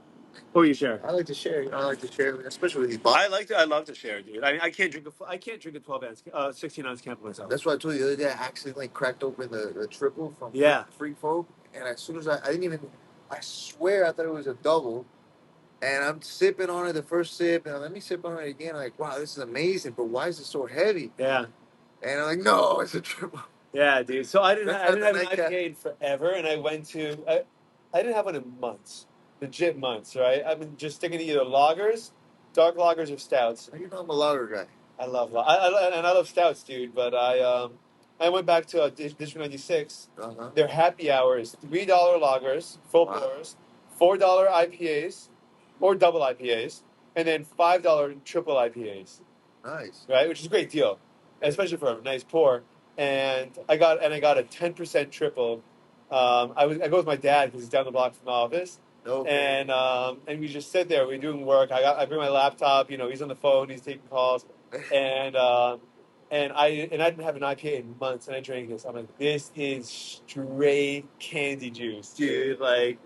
Oh, you share. I like to share. I like to share, especially with these bottles. I love to share, dude. I mean, I can't drink a 12 ounce, 16 ounce can by myself. That's why I told you the other day. I accidentally cracked open the triple from Free Folk, and as soon as I didn't even. I swear I thought it was a double. And I'm sipping on it the first sip, and let me sip on it again. I'm like, wow, this is amazing, but why is it so heavy? Yeah. And I'm like, no, it's a triple. Yeah, dude. So I didn't That's have not the an nightcap. IPA in forever, and I didn't have one in months, legit months, right? I've been just sticking to either lagers, dark lagers, or stouts. You know I'm a lager guy. I love and I love stouts, dude. But I went back to District 96. Uh-huh. Their happy hour is $3 lagers, full Wow. pours, $4 IPAs, or double IPAs, and then $5 triple IPAs. Nice. Right, which is a great deal, especially for a nice pour. And I got a 10% triple. I go with my dad because he's down the block from the office. Okay. And we just sit there. We're doing work. I bring my laptop. You know, he's on the phone. He's taking calls. And I didn't have an IPA in months, and I drank this. I'm like, this is straight candy juice, dude. Like,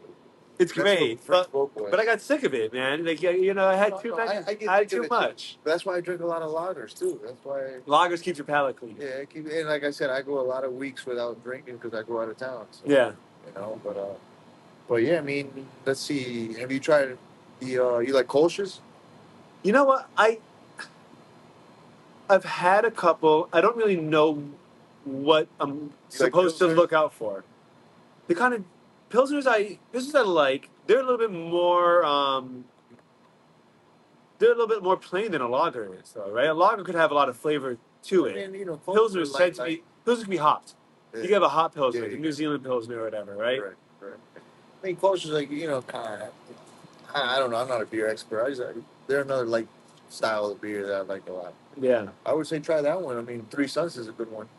it's great. But I got sick of it, man. Like, you know, I had too many. I had too much. But that's why I drink a lot of lagers too. That's why. Lagers keep your palate clean. Yeah, and like I said, I go a lot of weeks without drinking because I go out of town. So, Yeah. you know, but yeah, I mean, let's see. Have you tried the you like Kolsch's? You know what? I've had a couple. I don't really know what I'm supposed to look out for. The kind of pilsners I like. They're a little bit more. They're a little bit more plain than a lager is, though, right? A lager could have a lot of flavor to it. I mean, you know, Pilsners tend to be pilsners can be hopped. Yeah. You can have a hot pilsner, Yeah, like a New Zealand pilsner or whatever, right? Right. I mean, Kolsch's like, you know, kind of. I don't know. I'm not a beer expert. They're another like style of beer that I like a lot. Yeah. I would say try that one. I mean, Three Sons is a good one.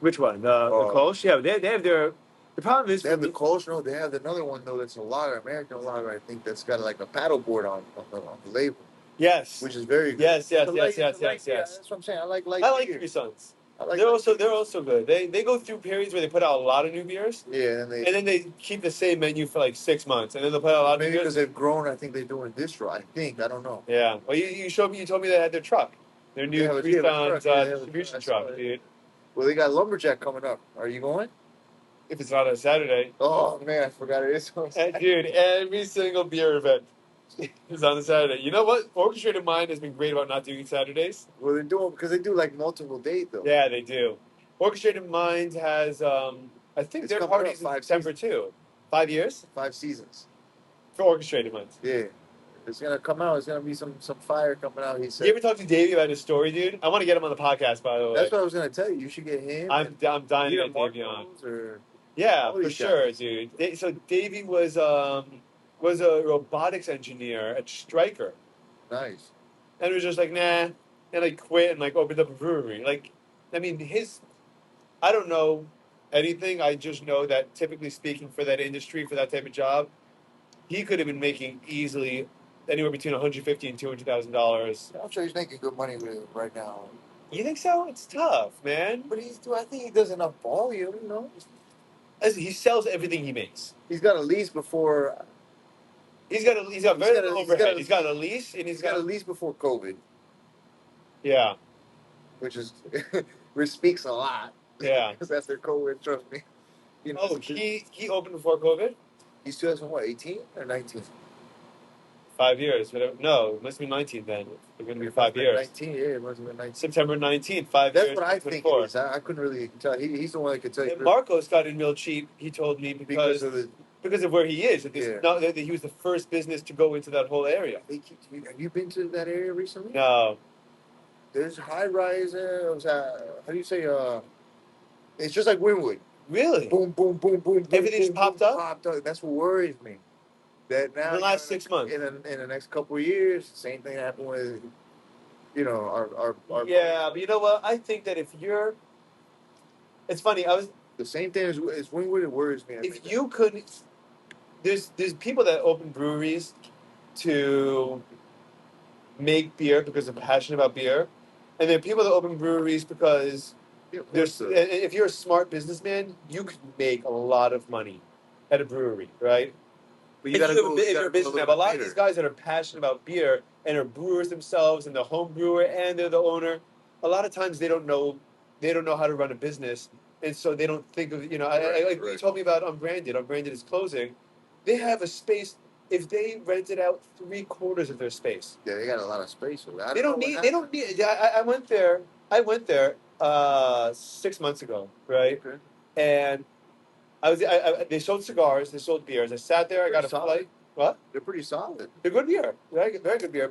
Which one? The Kolsch? Yeah, they have their. The problem is they have the Kolsch. No, they have another one though. That's a lager, American lager. I think that's got like a paddleboard on the label. Yes. Which is very good. Yes. That's what I'm saying. I like Three Sons. They're also good. They go through periods where they put out a lot of new beers. Yeah, and then they keep the same menu for like 6 months, and then they'll put out a lot of new beers. Maybe because they've grown. I think they're doing distro. I don't know. Yeah. Well, you told me they had their truck, their new Three Sons distribution truck, dude. Well, they got Lumberjack coming up. Are you going? If it's not on Saturday. Oh man, I forgot it is on Saturday. Dude, every single beer event is on the Saturday. You know what? Orchestrated Mind has been great about not doing Saturdays. Well, they do because they do like multiple days though. Yeah, they do. Orchestrated Mind has, I think their party's in September too. 5 years? 5 seasons. For Orchestrated Mind. Yeah. It's gonna come out. It's gonna be some fire coming out. He said. You ever talk to Davey about his story, dude? I want to get him on the podcast, by the way. That's what I was gonna tell you. You should get him. I'm dying to get Davey on. Yeah, for sure, dude. So Davey was a robotics engineer at Stryker. Nice. And it was just like, nah, and like quit and like opened up a brewery. Like, I mean, I don't know anything. I just know that typically speaking, for that industry, for that type of job, he could have been making easily anywhere between $150,000 and $200,000. I'm sure he's making good money with it right now. You think so? It's tough, man. But I think he does enough volume, you know. He sells everything he makes. He's got a lease before. He's got very little overhead. He's got a lease, and he's got a lease before COVID. Yeah. Which speaks a lot. Yeah. Because after COVID, trust me. You know, he opened before COVID? He's 2018 or 19? 5 years. No, it must be 19 then. It's going to be 5 years. 19, yeah, it must have been 19. September 19th, 5 years. That's what I think it is. I couldn't really tell. He's the one that could tell you. And Marcos got in real cheap, he told me, because of where he is. That he was the first business to go into that whole area. Have you been to that area recently? No. There's high rise. How do you say? It's just like Wynwood. Really? Boom, boom, boom, boom. Everything's popped up? That's what worries me. That now in the last 6 months. In the next couple of years, same thing happened with, you know, our yeah, but you know what? I think that if you're, it's funny. The same thing as Wynwood. It worries me. If you could, there's people that open breweries to make beer because they're passionate about beer, and there are people that open breweries because if you're a smart businessman, you could make a lot of money at a brewery, right? But if you're a businessman, but a lot of these guys that are passionate about beer and are brewers themselves and the home brewer and they're the owner, a lot of times they don't know how to run a business, and so they don't think of, you know, like you told me about Unbranded. Unbranded is closing. they have a space. If they rented out 3/4 of their space, Yeah, they got a lot of space. they don't need. They don't need. I went there. I went there 6 months ago, right? Okay. And they sold cigars. They sold beers. I sat there. I got a flight. What? They're pretty solid. They're good beer. Very good beer.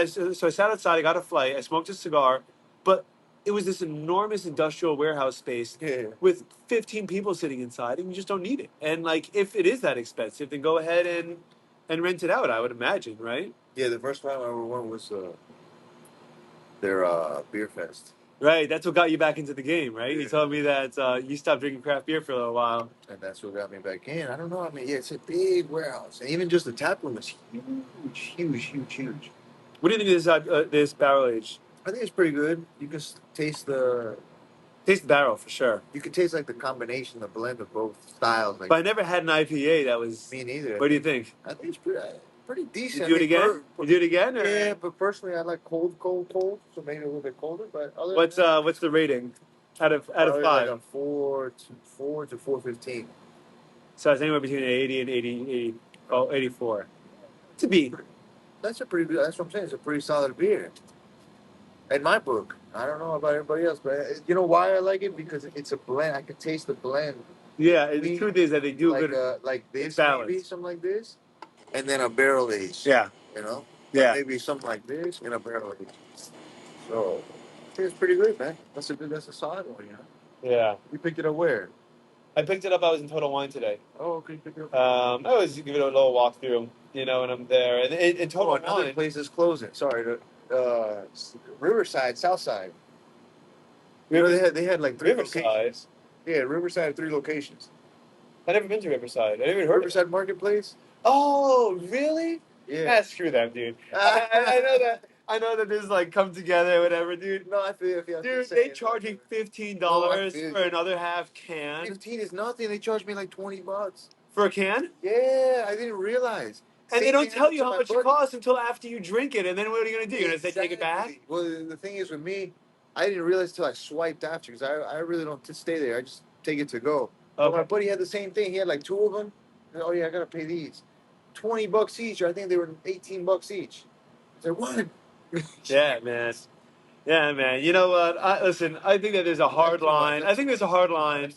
So I sat outside. I got a flight. I smoked a cigar, but it was this enormous industrial warehouse space with 15 people sitting inside, and you just don't need it. And like, if it is that expensive, then go ahead and rent it out. I would imagine, right? Yeah, the first time I ever went was their beer fest. Right. That's what got you back into the game, right? Yeah. You told me that you stopped drinking craft beer for a little while. And that's what got me back in. I don't know. I mean, yeah, it's a big warehouse, and even just the tap room is huge. What do you think of this barrel age? I think it's pretty good. You can taste the Barrel for sure. You can taste like the combination, the blend of both styles. Like, but I never had an IPA that was. Me neither. What do you think? I think it's pretty decent. You do it again? You do it again? Or? Yeah, but personally, I like cold. So maybe a little bit colder. But what's the rating out of 5? Like a 4 to 4.15. So it's anywhere between 80 and 84. To be. That's a pretty good. That's what I'm saying. It's a pretty solid beer. In my book, I don't know about everybody else, but you know why I like it? Because it's a blend. I can taste the blend. Yeah, the truth is that they do like, good. Like this, balance. Maybe something like this, and then a barrel age. Yeah. You know. Yeah. Like maybe something like this and a barrel age. So I think it's pretty good, man. That's a solid one, you know. Yeah. You picked it up where? I picked it up. I was in Total Wine today. Oh, okay. Pick it up. I always give it a little walkthrough, you know, when I'm there. And in Total Wine, another place is closing. Sorry, Riverside, Southside. You know, they had like 3 Riverside. locations. Yeah, Riverside had 3 locations. I've never been to Riverside. I never even heard Riverside Marketplace. Oh, really? Yeah. Screw them, dude. I know that. I know that this like come together or whatever, dude. No, I feel. Dude, they charge me $15 for another half can. 15 is nothing. They charge me like $20 for a can. Yeah, I didn't realize. And they don't tell you how much it costs until after you drink it. And then what are you gonna do? You're gonna say take it back? Well, the thing is with me, I didn't realize until I swiped after because I really don't stay there. I just take it to go. But my buddy had the same thing. He had like 2 of them. Oh yeah, I gotta pay these. $20 each. Or I think they were $18 each. I said, what? Yeah, man. Yeah, man. You know what? Listen, I think that there's a hard line. I think there's a hard line.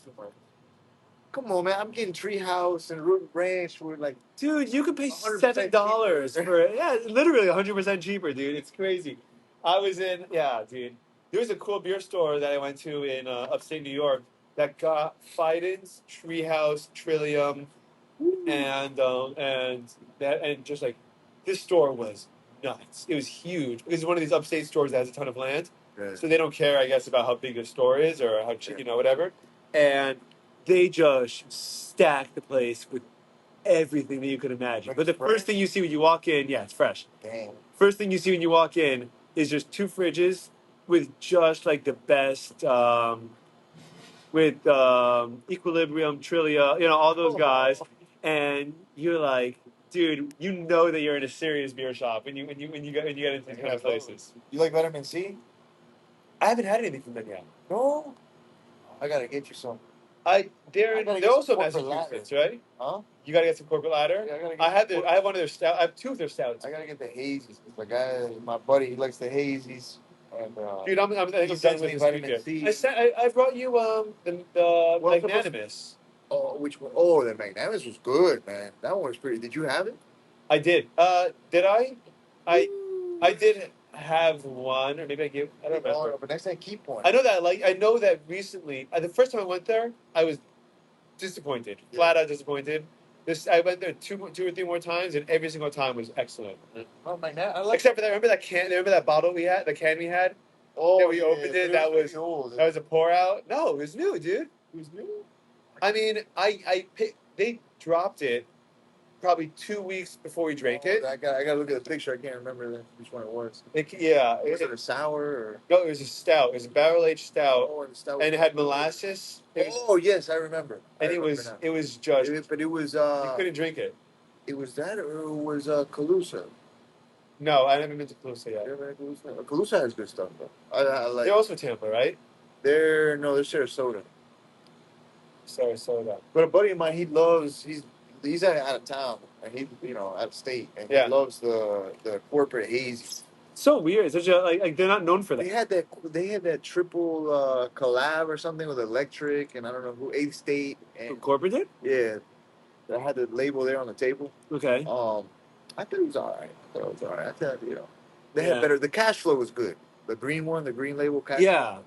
Come on, man. I'm getting Treehouse and Root Ranch for like... Dude, you could pay $7 for it. Yeah, literally 100% cheaper, dude. It's crazy. Dude. There was a cool beer store that I went to in upstate New York that got Fiden's, Treehouse, Trillium, and just like this store was nuts. It was huge. It was one of these upstate stores that has a ton of land, so they don't care, I guess, about how big the store is or how whatever. And they just stack the place with everything that you could imagine. But the first thing you see when you walk in, it's fresh. Damn. First thing you see when you walk in is just 2 fridges with just like the best, with Equilibrium, Trillia, all those guys, and you're like, dude, you know that you're in a serious beer shop when you get into these kind of places. You like vitamin C? I haven't had anything from them yet. No. I gotta get you some. They're also Massachusetts, right? Huh? You gotta get some Corporate Ladder. Yeah, I have one of their stout. I have 2 of their stouts. I gotta get the hazies. My buddy, he likes the hazies. And, dude, I think I'm done with this weekend. I brought you the Magnanimous. Oh, which one? Oh, the Magnanimous was good, man. That one was pretty. Did you have it? I did. Did I? I did have one, or maybe I gave. I don't remember. But next time, keep one. I know that recently. The first time I went there, I was disappointed, flat out disappointed. I went there 2 or 3 more times, and every single time was excellent. Oh my God! Except for that, remember that can? Remember that bottle we had? The can we had? Oh, that we opened it. That was old. That was a pour out. No, it was new, dude. It was new. I mean, they dropped it probably 2 weeks before we drank it. I got to look at the picture. I can't remember which one it was. Was it a sour? Or? No, it was a stout. It was a barrel-aged stout. Oh, and the stout and it had molasses. Yes, I remember. And it was just... But it was... you couldn't drink it. It was that, or it was Calusa? No, I haven't been to Calusa yet. You ever had Calusa? Calusa has good stuff, though. I like. They're also Tampa, right? They're Sarasota. Sarasota. But a buddy of mine, he loves he's out of town, and he, out of state, and Yeah. he loves the corporate hazy. So weird. It's such a like they're not known for that. They had that triple collab or something with Electric, and I don't know who, Eighth State, and Corporate did? yeah, I had the label there on the table. Okay. I thought it was all right. I thought, they had better. The cash flow was good. The green one, the green label cash. Yeah.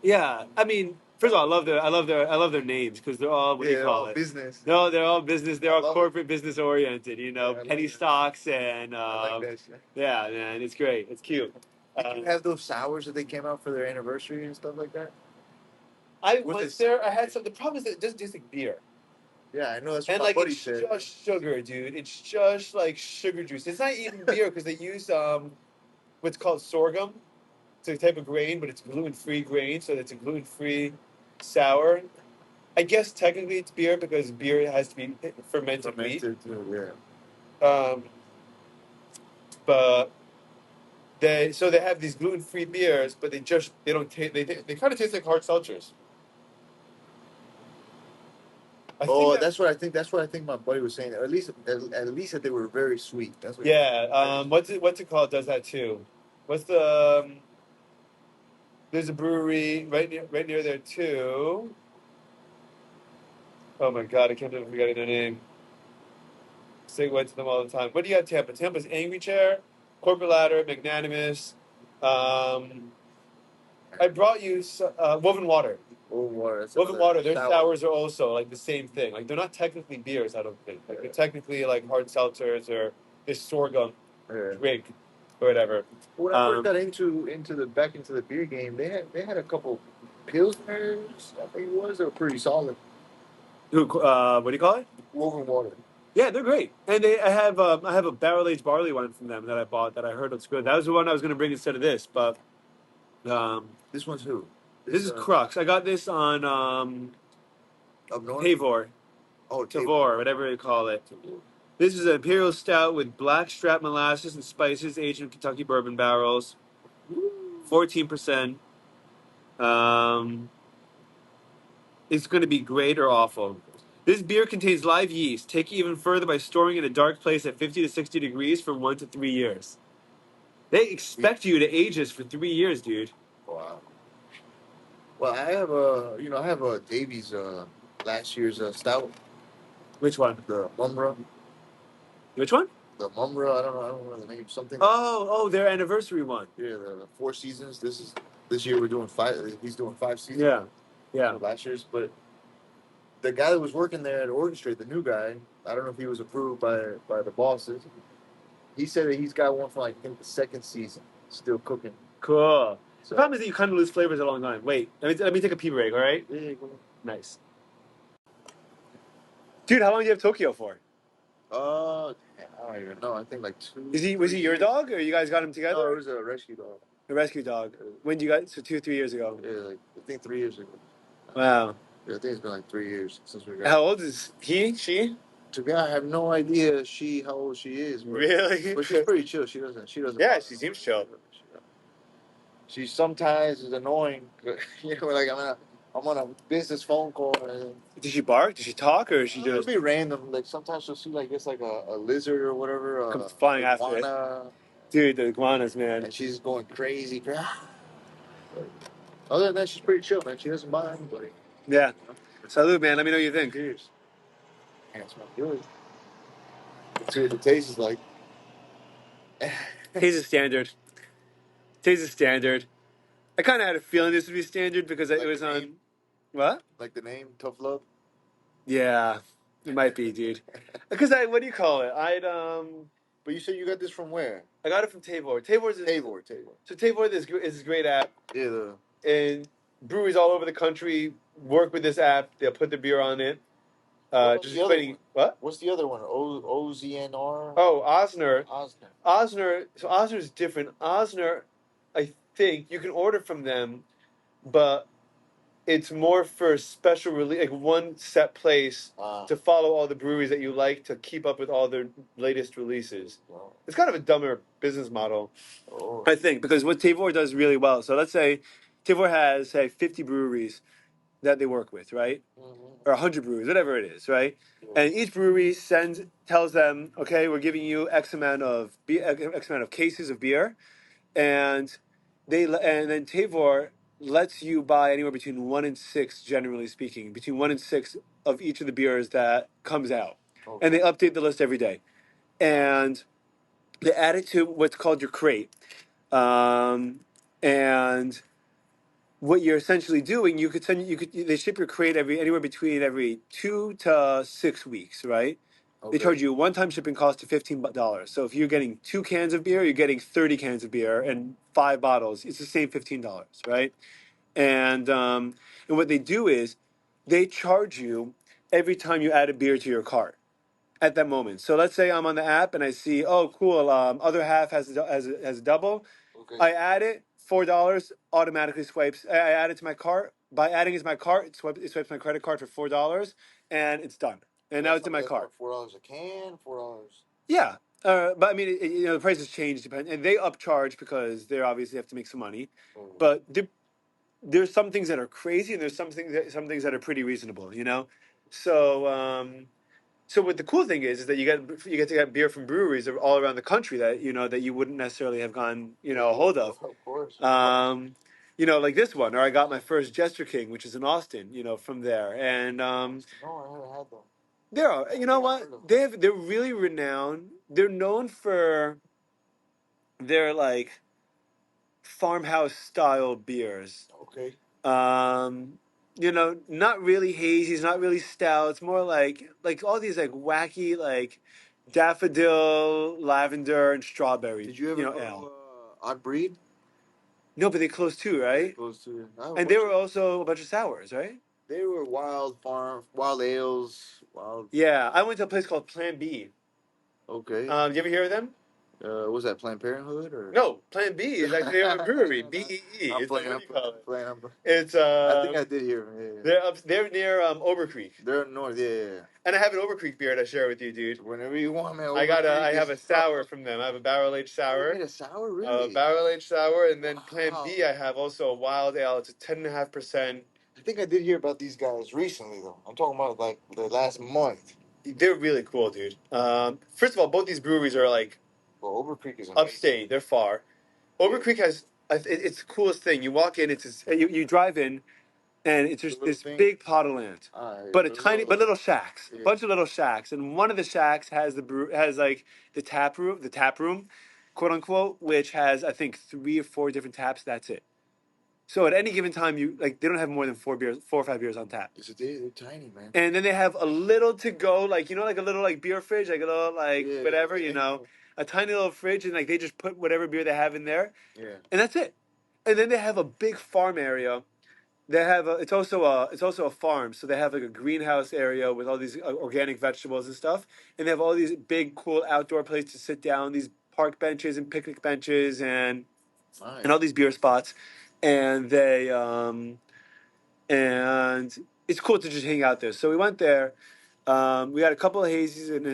I mean, first of all, I love their names because they're all what do you call it? Business. No, they're all business. They're all corporate business oriented. I penny like stocks and I like that shit. yeah, man, it's great. It's cute. Did you have those sours that they came out for their anniversary and stuff like that? I went there. I had some. The problem is that it doesn't taste like beer. Yeah, I know that's what And my like buddy it's said. just sugar, dude. It's just like sugar juice. It's not even beer because they use what's called sorghum. It's a type of grain, but it's gluten-free grain, so it's a gluten-free sour. I guess technically it's beer because beer has to be fermented wheat. Too, yeah. But they have these gluten-free beers, but they don't taste. They kind of taste like hard seltzers. That's what I think. That's what I think my buddy was saying. Or at least that they were very sweet. That's what. Yeah. What's it called? Does that too? What's the? There's a brewery right near there too. Oh my god, I can't believe I'm forgetting their name. Say went to them all the time. What do you got, Tampa? Tampa's Angry Chair, Corporate Ladder, Magnanimous. I brought you Woven Water. Woven Water. Their sours are also like the same thing. Like they're not technically beers, I don't think. Like they're technically like hard seltzers or this sorghum drink or whatever. When I first got into the beer game, they had a couple pilsners. I think it was. They were pretty solid. What do you call it? Woven Water. Yeah, they're great. And I have a barrel aged barley wine from them that I bought that I heard looks good. That was the one I was going to bring instead of this, but this one's who? This is Crux. I got this on Tavor. Oh, Tavor, whatever you call it. This is an imperial stout with blackstrap molasses and spices aged in Kentucky bourbon barrels. 14%. It's going to be great or awful. This beer contains live yeast. Take it even further by storing in a dark place at 50 to 60 degrees for 1 to 3 years. They expect you to age this for 3 years, dude. Wow. Well, I have a Davies last year's stout. Which one? The Mumra. Which one? The Mumra. I don't know the name. Something. Oh, their anniversary one. Yeah, the 4 seasons. This year we're doing 5. He's doing 5 seasons. Yeah. Last year's, but the guy that was working there at Oregon Street, the new guy, I don't know if he was approved by the bosses. He said that he's got one from I think the 2nd season, still cooking. Cool. So, the problem is that you kind of lose flavors along the line. Wait, let me take a pee break. All right? Yeah, go nice. Dude, how long do you have Tokyo for? I don't even know. I think like 2. Was he your dog, or you guys got him together? No, it was a rescue dog. A rescue dog. When did you guys? So 2-3 years ago. Yeah, like I think 3 years ago. Wow. Yeah, I think it's been like 3 years since we got. How old is he? She? To be honest, I have no idea how old she is. Really? But she's pretty chill. She doesn't. Yeah, she seems chill. She sometimes is annoying. Like I'm on a business phone call. And does she bark? Does she talk, or is she just? It'll be random. Like sometimes she'll see like it's like a lizard or whatever. Comes flying after it. Dude, the iguanas, man. And she's going crazy. Other than that, she's pretty chill, man. She doesn't bother anybody. Yeah. Salud, man. Let me know what you think. Cheers. Man, it smells good. Let's see what the taste is like. Taste is standard. I kind of had a feeling this would be standard because it was on. What? Like the name, Tough Love? Yeah, it might be, dude. Because what do you call it? But you said you got this from where? I got it from Tavor. Tavor. So Tavor is a great app. Yeah. And breweries all over the country work with this app. They'll put the beer on it. Just explaining what? What's the other one? OZNR? Oh, Osner. So Osner is different. Osner, I think you can order from them, but it's more for special release, like one set place to follow all the breweries that you like to keep up with all their latest releases. Wow. It's kind of a dumber business model, I think, because what Tavor does really well. So let's say Tavor has 50 breweries. that they work with, right? Mm-hmm. Or 100 breweries, whatever it is, right? Yeah. And each brewery tells them, okay, we're giving you X amount of cases of beer, and and then Tavor lets you buy anywhere between 1 and 6, generally speaking, between 1 and 6 of each of the beers that comes out, Okay. and they update the list every day, and they add it to what's called your crate, and what you're essentially doing, they ship your crate anywhere between every 2 to 6 weeks, right? They Okay. charge you a one-time shipping cost of $15. So if you're getting 2 cans of beer, you're getting 30 cans of beer and 5 bottles. It's the same $15, right? And what they do is they charge you every time you add a beer to your cart at that moment. So let's say I'm on the app and I see, oh, cool, other half has a double. Okay. I add it, $4 automatically swipes. I add it to my cart. By adding it to my cart, it swipes my credit card for $4, and it's done. And now it's in my cart. $4 a can, $4. Yeah, but I mean, the prices change and they upcharge because they obviously have to make some money. Mm. But there's some things that are crazy, and there's some things that are pretty reasonable. So what the cool thing is that you get to get beer from breweries all around the country that you wouldn't necessarily have gone a hold of. Of course. Like this one, or I got my first Jester King, which is in Austin, from there, and No, I haven't had them. they're really renowned. They're known for their like farmhouse style beers. Okay. Not really hazy, not really stout. It's more like all these like wacky like daffodil, lavender, and strawberry. Did you ever ale. go Odd Breed? No, but they closed too, right? Close to. And they were also a bunch of sours, right? They were wild ales, wild. Yeah, I went to a place called Plan B. Okay. You ever hear of them? Was that Planned Parenthood or? No, Plan B is actually a brewery. BEE. I'm It's playing. like, what do you call it? I'm playing. It's I think I did hear. Yeah. they're near Ober Creek. They're north. Yeah. And I have an Ober Creek beer to share with you, dude. Whenever you want, man. I have a sour from them. I have a barrel aged sour. You made a sour, really? Barrel aged sour, and then Wow. Plan B, I have also a wild ale. It's a 10.5%. I think I did hear about these guys recently, though. I'm talking about like the last month. They're really cool, dude. First of all, both these breweries are like Ober Creek is amazing. upstate. They're far. Ober Creek has it's the coolest thing. You walk in, you drive in, and it's just this big plot of land, but little shacks, a bunch of little shacks, and one of the shacks has like the tap room, quote unquote, which has I think 3 or 4 different taps. That's it. So at any given time, they don't have more than 4 or 5 beers on tap. They're tiny, man. And then they have a little to go, like a little like beer fridge, like a little whatever, a tiny little fridge, and like they just put whatever beer they have in there. Yeah. And that's it. And then they have a big farm area. It's also a farm, so they have like a greenhouse area with all these organic vegetables and stuff, and they have all these big cool outdoor places to sit down, these park benches and picnic benches and all these beer spots, and and it's cool to just hang out there. So we went there. We had a couple of hazies and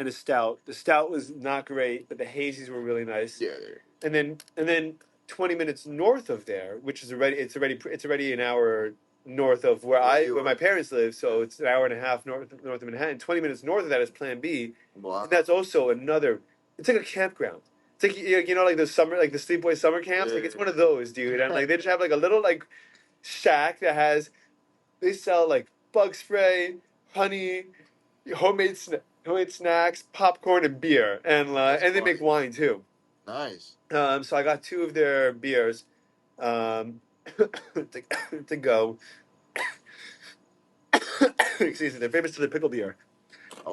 a stout. The stout was not great, but the hazies were really nice. Yeah. And then 20 minutes north of there, which is already an hour north of where my parents live, so it's an hour and a half north of Manhattan. 20 minutes north of that is Plan B. Wow. And that's also it's like a campground. It's like like the sleepaway summer camps. Yeah. Like it's one of those, dude. And like they just have like a little like shack that they sell like bug spray, honey, homemade snacks, popcorn, and beer, and they make wine too. Nice. So I got 2 of their beers to go. Excuse me. They're famous for their pickle beer.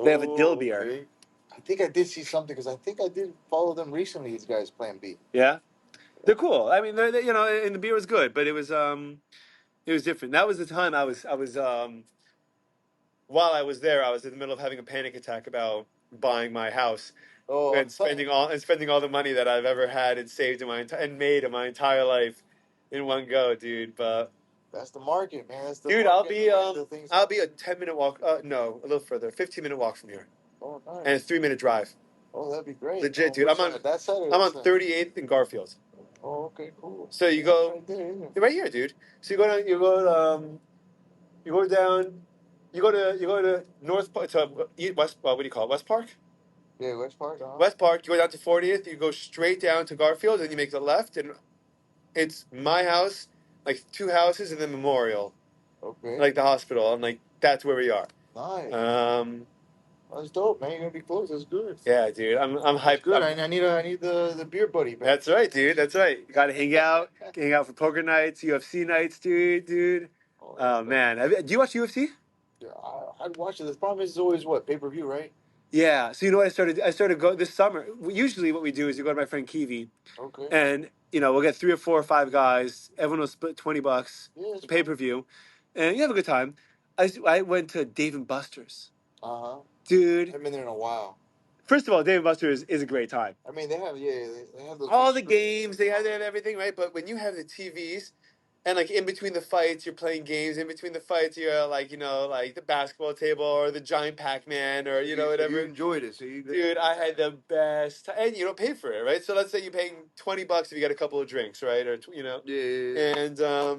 They have a dill beer. Okay. I think I did see something because I think I did follow them recently. These guys, Plan B. Yeah, they're cool. I mean, and the beer was good, but it was different. That was the time I was while I was there, I was in the middle of having a panic attack about buying my house. And spending all the money that I've ever had and saved and made in my entire life in one go, dude. But that's the market, man. I'll be a 10-minute walk. No, a little further, 15-minute walk from here. Oh, nice. And a 3-minute drive. Oh, that'd be great. Legit, dude. I'm on 38th and Garfield. Oh, okay, cool. So you go right here, dude. So you go You go down. You go to North to West. What do you call it? West Park. Yeah, West Park. West Park. You go down to 40th. You go straight down to Garfield, and you make the left, and it's my house, like two houses, and then Memorial, Okay. like the hospital, and like that's where we are. Nice. Um, That's dope, man. You're gonna be close. That's good. yeah, dude. I'm That's hyped. good. I need the beer buddy back. That's right, dude. That's right. You gotta hang out for poker nights, UFC nights, dude. Oh man, do you watch UFC? Yeah, I'd watch it. The problem is always what, pay-per-view, right? Yeah. So you know what I started go this summer. Usually, what we do is you go to my friend Kiwi, Okay. and we'll get 3 or 4 or 5 guys. Everyone will split $20 Yeah, it's pay per view, and you have a good time. I went to Dave and Buster's. Uh-huh. Dude. I've been there in a while. First of all, Dave and Buster's is a great time. I mean, they have those All the games, they have everything, right? But when you have the TVs, and like in between the fights, you're playing games. In between the fights, you're like like the basketball table or the giant Pac-Man or whatever. You enjoyed it, so Dude, I had the best, and you don't pay for it, right? So let's say you're paying $20 if you get a couple of drinks, right? Or Yeah.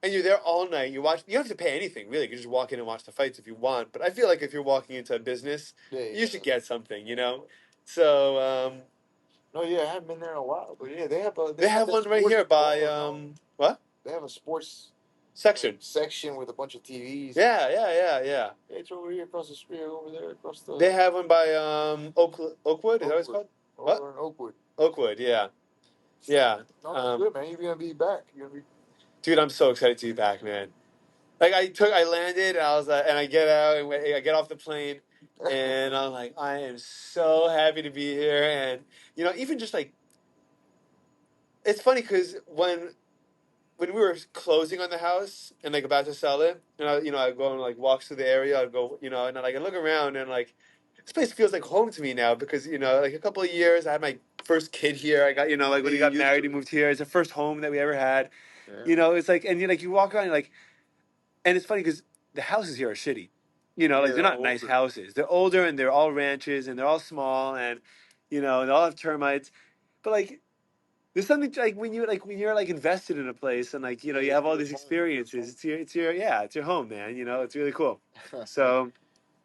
And you're there all night. You watch. You don't have to pay anything really. You can just walk in and watch the fights if you want. But I feel like if you're walking into a business, you should get something, So. No, yeah, I haven't been there in a while, but yeah, they have They have one right here by what? They have a sports section with a bunch of TVs. Yeah. It's over here across the street, over there across the. They have one by Oakwood. Is that what it's called? What? Over in Oakwood. Oakwood, yeah. Yeah. No, that's good, man. You're gonna be back. Dude, I'm so excited to be back, man. Like I landed, and I was and I get out, and I get off the plane, and I'm like, I am so happy to be here, and even just like, it's funny because when we were closing on the house and like about to sell it, and I'd go and like walk through the area, I'd go, and then I can look around and like, this place feels like home to me now because like a couple of years I had my first kid here. I got like when we got married, he moved here. It's the first home that we ever had. Yeah. It's like, and you walk around, you're like. And it's funny because the houses here are shitty. Like they're not nice houses. They're older and they're all ranches and they're all small and they all have termites. But like there's something like when you're like invested in a place and like you have all these experiences. It's your home, man. It's really cool. So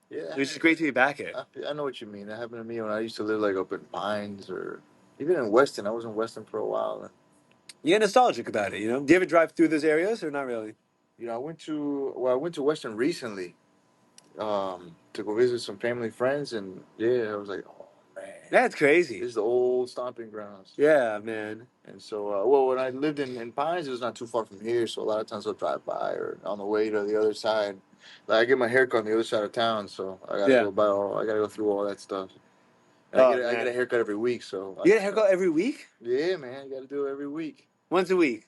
it's just great to be back here. I know what you mean. That happened to me when I used to live like up in Pines or even in Weston. I was in Weston for a while. You get nostalgic about it, Do you ever drive through those areas or not really? I went to Weston recently, to go visit some family friends, and I was like, oh man, that's crazy. This is the old stomping grounds. Yeah, man. And so, when I lived in Pines, it was not too far from here, so a lot of times I'll drive by or on the way to the other side. Like I get my haircut on the other side of town, so I gotta I gotta go through all that stuff. And I get a haircut every week, so. You get a haircut every week? Yeah, man, you gotta do it every week. Once a week.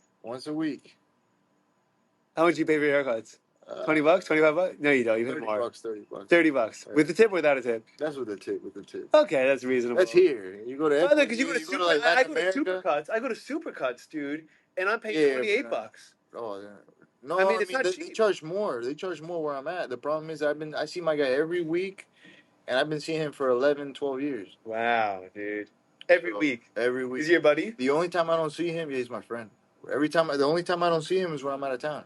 How much do you pay for your haircuts? $20, $25? No, you don't. You pay more. $30. $30 with the tip or without a tip? That's with the tip. Okay, that's reasonable. That's here. You go to. Because you go to I go to Supercuts. I go to Supercuts, dude, and I'm paying $28. Oh yeah. No, I mean, it's not cheap. They charge more. They charge more where I'm at. The problem is I see my guy every week, and I've been seeing him for 11, 12 years. Wow, dude. Every week. Is he your buddy? The only time I don't see him, he's my friend. The only time I don't see him is when I'm out of town.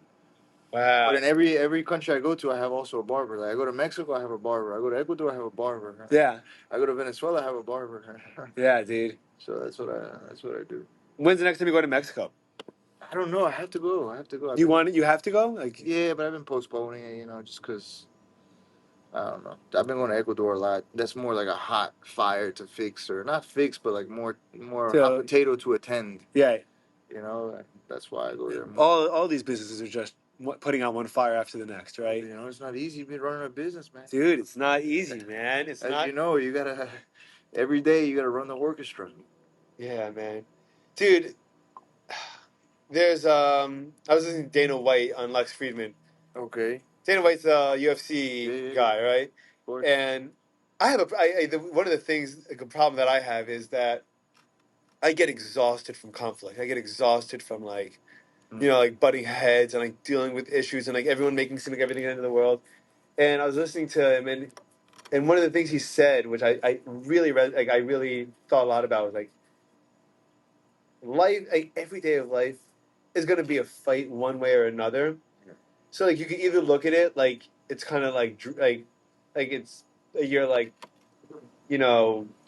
Wow. But in every country I go to, I have also a barber. Like I go to Mexico, I have a barber. I go to Ecuador, I have a barber. Yeah. I go to Venezuela, I have a barber. Yeah, dude. So that's what I do. When's the next time you go to Mexico? I don't know. I have to go. You have to go? Like. Yeah, but I've been postponing it. Just because. I don't know. I've been going to Ecuador a lot. That's more like a hot fire to fix, or not fix, but like more hot potato to attend. Yeah. That's why I go there. All these businesses are just putting out one fire after the next, right? It's not easy to be running a business, man. Dude, it's not easy, man. It's not. You gotta every day you gotta run the orchestra. Yeah, man. Dude, there's I was listening to Dana White on Lex Friedman. Okay. Dana White's a UFC guy, right? Of course. And I have one of the things, like, a problem that I have is that I get exhausted from conflict. I get exhausted from like, like butting heads and like dealing with issues and like everyone making seem like everything at the end of the world. And I was listening to him, and one of the things he said, which I really read, like I really thought a lot about, was like, life, like every day of life, is going to be a fight one way or another. So like you can either look at it like it's kind of like it's you're like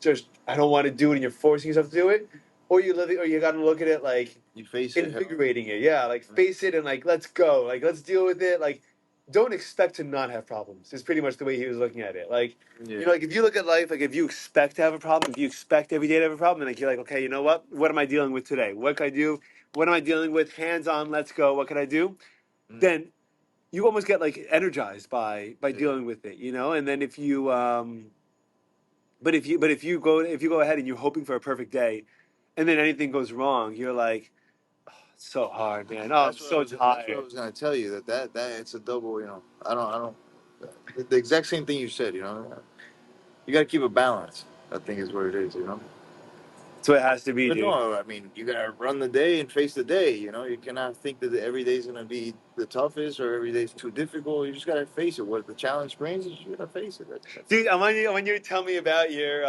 just I don't want to do it and you're forcing yourself to do it, or you got to look at it like You face it. invigorating it. Yeah, like face it and like let's go, like let's deal with it. Like don't expect to not have problems. Is pretty much the way he was looking at it. Like Yeah. like if you look at life, like if you expect to have a problem, if you expect every day to have a problem, and like you're like, okay, you know what am I dealing with today? What can I do? What am I dealing with? Hands on, let's go. What can I do? Then you almost get like energized by dealing with it, And then if you if you go ahead and you're hoping for a perfect day, and then anything goes wrong, you're like, it's so hard, man. Oh, I'm so That's what I tired. was gonna tell you that it's a double. I don't. The exact same thing you said. You got to keep a balance. I think is what it is. That's what it has to be, But dude. no, I mean, you gotta run the day and face the day. You cannot think that every day's gonna be the toughest or every day's too difficult. You just gotta face it. What the challenge brings, you gotta face it. That's Dude, I want you to tell me about your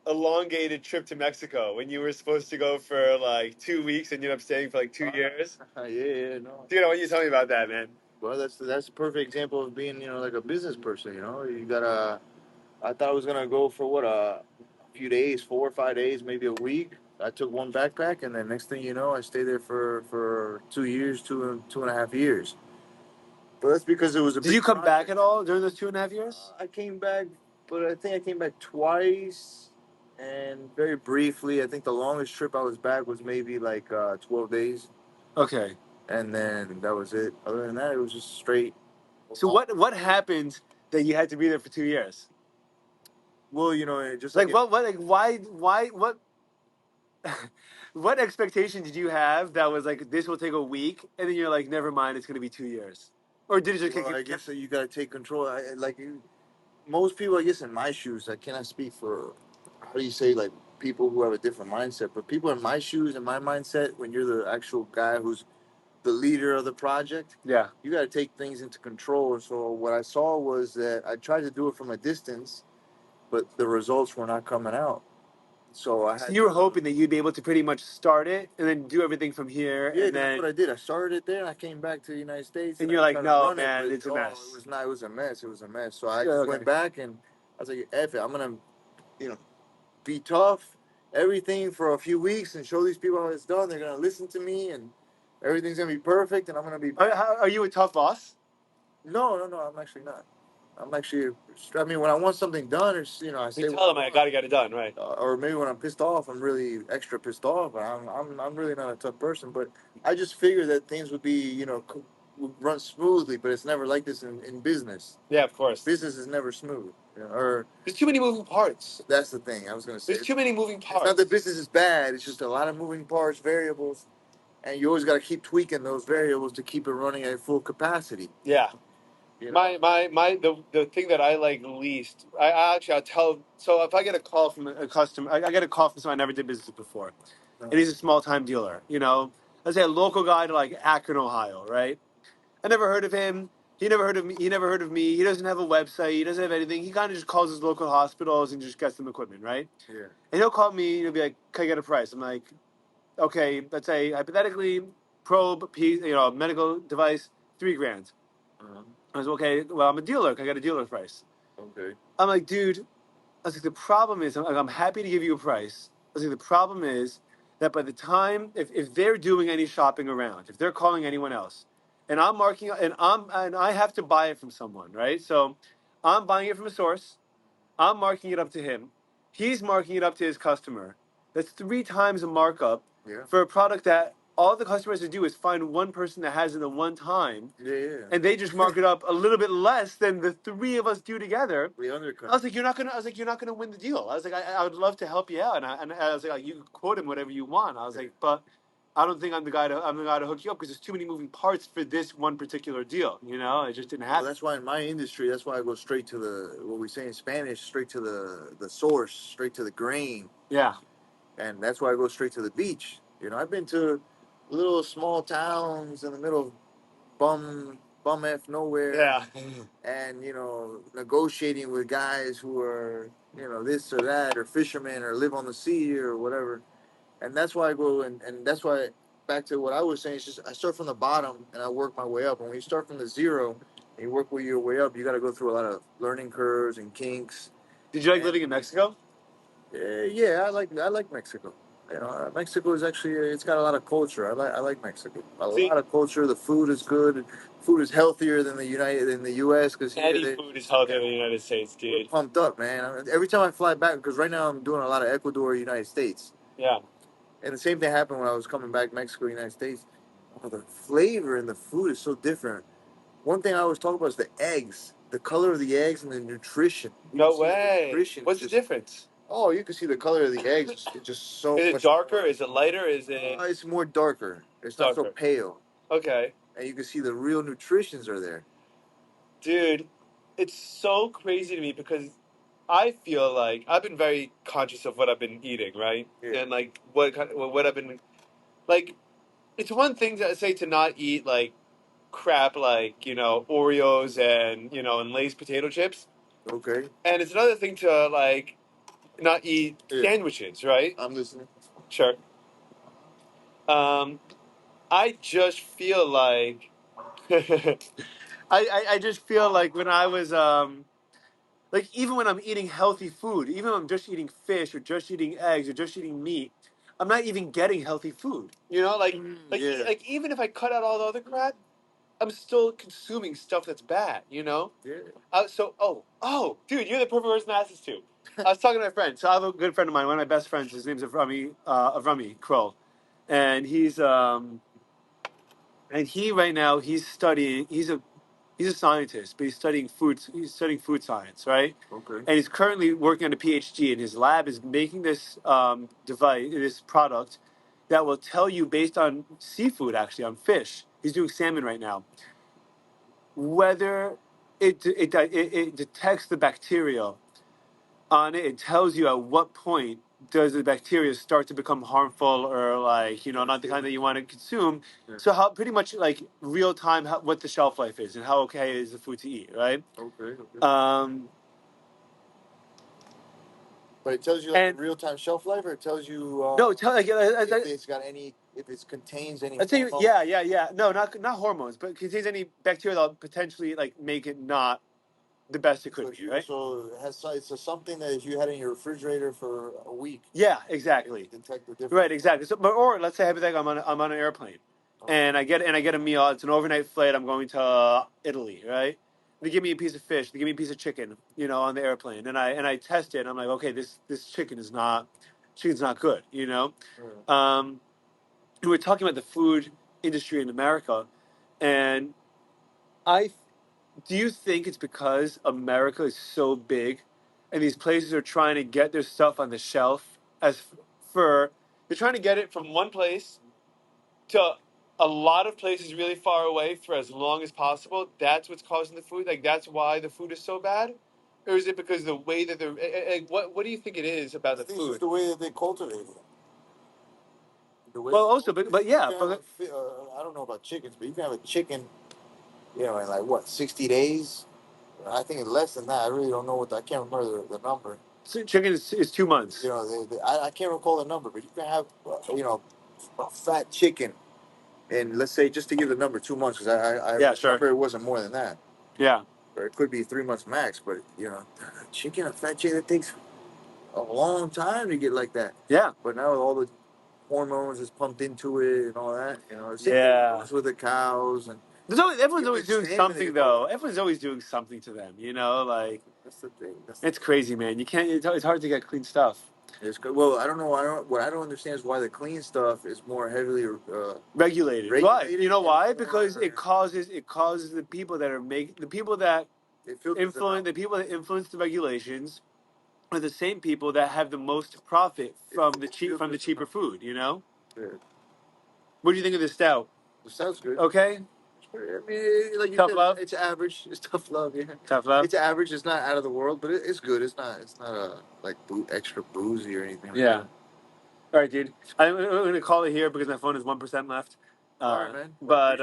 elongated trip to Mexico when you were supposed to go for like 2 weeks and you ended up staying for like 2 years. yeah, no. Dude, I want you to tell me about that, man. Well, that's a perfect example of being, like a business person. You gotta. I thought I was gonna go for what few days, 4 or 5 days, maybe a week. I took one backpack, and then next thing you know, I stayed there for 2 years, 2.5 years. But that's because it was a Did you big come back at project. all during those 2.5 years? I came back, but I think I came back twice, and very briefly. I think the longest trip I was back was maybe like 12 days, Okay. and then that was it. Other than that, it was just straight. So what happened that you had to be there for 2 years? Well, just like Like what like why what what expectation did you have that was like this will take a week and then you're like never mind it's gonna be 2 years, or did it just well, I guess that you gotta take control. Most people, I guess, in my shoes, I cannot speak for how do you say like people who have a different mindset, but people in my shoes and my mindset, when you're the actual guy who's the leader of the project, yeah. you got to take things into control. So what I saw was that I tried to do it from a distance, but the results were not coming out. So I So had you were to. hoping that you'd be able to pretty much start it and then do everything from here Yeah, and that's then what I did. I started it there, and I came back to the United States, and and I you're like tried to no run it, man but it's a oh, it mess. was not. It was a mess. It was a mess. So I Yeah, just went okay. back, and I was like, "F it, I'm gonna, you know, be tough, everything for a few weeks, and show these people how it's done. They're gonna listen to me, and everything's gonna be perfect, and I'm gonna be back." Are you a tough boss? No, no, no. I'm actually not. I'm actually. I mean, when I want something done, or I You say what tell I them I want. gotta get it done, right? Or maybe when I'm pissed off, I'm really extra pissed off. I'm really not a tough person, but I just figured that things would be, would run smoothly. But it's never like this in business. Yeah, of course. Business is never smooth. Or There's too many moving parts. that's the thing I was gonna say. There's too many moving It's not parts. that business is bad. It's just a lot of moving parts, variables, and you always got to keep tweaking those variables to keep it running at full capacity. Yeah. You know. The thing that I like least, I actually I'll tell. So if I get a call from a customer, I get a call from someone I never did business with before, and he's a small time dealer. Let's say a local guy to like Akron, Ohio, right? I never heard of him. He never heard of me. He never heard of me. He doesn't have a website. He doesn't have anything. He kind of just calls his local hospitals and just gets them equipment, right? Yeah. And he'll call me and he'll be like, "Can I get a price?" I'm like, "Okay, let's say hypothetically, probe piece, medical device, 3 grand." Uh-huh. I was okay. Well, I'm a dealer. Can I get a dealer price? Okay. I'm like, dude. I was like, the problem is, I'm happy to give you a price. I was like, the problem is that by the time, if they're doing any shopping around, if they're calling anyone else, and I'm marking, and I have to buy it from someone, right? So, I'm buying it from a source. I'm marking it up to him. He's marking it up to his customer. That's 3 times a markup Yeah. for a product that all the customer has to do is find one person that has it at one time, Yeah. Yeah. and they just mark it up a little bit less than the three of us do together. The undercut. I was like, you're not gonna win the deal. I was like, I would love to help you out, and I was like, you can quote him whatever you want. I was like, but I don't think I'm the guy to hook you up because there's too many moving parts for this one particular deal. It just didn't Well, happen. that's why in my industry, that's why I go straight to what we say in Spanish, straight to the source, straight to the grain, Yeah, and that's why I go straight to the beach. I've been to little small towns in the middle of bum f nowhere, yeah. and negotiating with guys who are this or that or fishermen or live on the sea or whatever, and that's why I go and that's why back to what I was saying. It's just I start from the bottom and I work my way up. And when you start from the zero and you work your way up, you got to go through a lot of learning curves and kinks. Did you like living in Mexico? Yeah, I like Mexico. You know, Mexico is actually it's got a lot of culture. I like Mexico. A See, lot of culture. The food is good. Food is healthier than the U.S. because here any food is healthier than the United States, we're dude. pumped up, man. Every time I fly back, because right now I'm doing a lot of Ecuador, United States, Yeah. and the same thing happened when I was coming back Mexico, United States. Oh, the flavor in the food is so different. One thing I always talk about is the eggs, the color of the eggs, and the nutrition. No way. What's the difference? Oh, you can see the color of the eggs. It's just so Is it much. darker? Is it lighter? Is it It's more darker. It's not so darker? pale, Okay. and you can see the real nutritions are there. Dude, it's so crazy to me because I feel like I've been very conscious of what I've been eating, right? Yeah. And like what I've been like. It's one thing to say to not eat like crap, like Oreos and and Lay's potato chips, Okay. and it's another thing to like not eat Yeah. sandwiches, right? I'm listening. Sure. I just feel like I just feel like when I was like even when I'm eating healthy food, even when I'm just eating fish or just eating eggs or just eating meat, I'm not even getting healthy food. Yeah. Like even if I cut out all the other crap, I'm still consuming stuff that's bad. Yeah. Dude, you're the perfect person to ask this to. I was talking to my friend. So I have a good friend of mine, one of my best friends. His name's Avrami Kroll, and he right now he's studying. He's a scientist, but he's studying food. He's studying food science, right? Okay. And he's currently working on a PhD, and his lab is making this device, this product that will tell you based on seafood, actually on fish. He's doing salmon right now, whether it detects the bacteria on it. It tells you at what point does the bacteria start to become harmful or like not the kind that you want to consume. Yeah. So how pretty much like real time what the shelf life is and how okay is the food to eat, right? Okay. But it tells you like And the real time shelf life, or it tells you no, tell like if it contains any. I tell you, yeah. No, not hormones, but it contains any bacteria that potentially like make it not the best it could be, right? So it has it's something that if you had in your refrigerator for a week. Yeah, exactly. Detect the difference. Right, exactly. So, or let's say hypothetically, I'm on an airplane, and I get a meal. It's an overnight flight. I'm going to Italy, right? They give me a piece of fish. They give me a piece of chicken, on the airplane, and I test it. And I'm like, okay, this chicken's not good, And we're talking about the food industry in America, and I do you think it's because America is so big, and these places are trying to get their stuff on the shelf for they're trying to get it from one place to a lot of places really far away for as long as possible. That's what's causing the food. Like that's why the food is so bad, or is it because the way that what do you think it is about the It's food? just the way that they cultivate it. Well, also, but yeah, but I don't know about chickens, but you can have a chicken, in like what 60 days. I think it's less than that. I really don't know I can't remember the number. chicken is 2 months. I can't recall the number, but you can have a fat chicken, and let's say just to give the number 2 months because I Yeah, sure. remember it wasn't more than that. Yeah, Or it could be 3 months max, but chicken, a fat chicken, it takes a long time to get like that. yeah. But now with all the hormones is pumped into it and all that, same Yeah. thing with the cows and Everyone's always doing salmon, something though. Everyone's always doing something to them, like that's the thing. it's crazy, man. You can't. It's hard to get clean stuff. It's good. Well, I don't know. What I don't understand is why the clean stuff is more heavily Regulated. Why? regulated. You know and why? more- Because it causes the people that are the people that it filters them out. the people that influence the regulations are the same people that have the most profit from the cheaper food. Yeah. What do you think of this stout? It sounds good. Okay. I mean, like you Tough said, love. it's average. It's tough love. Yeah. Tough love. It's average. It's not out of the world, but it's good. It's not. It's not like extra boozy or anything. Yeah. All right, dude. I'm gonna call it here because my phone has 1% left. All right, man. But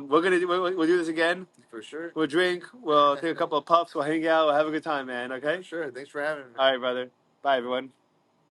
we'll do this again. For sure. We'll drink. We'll take a couple of puffs. We'll hang out. We'll have a good time, man. Okay. For sure. Thanks for having me. All right, brother. Bye, everyone.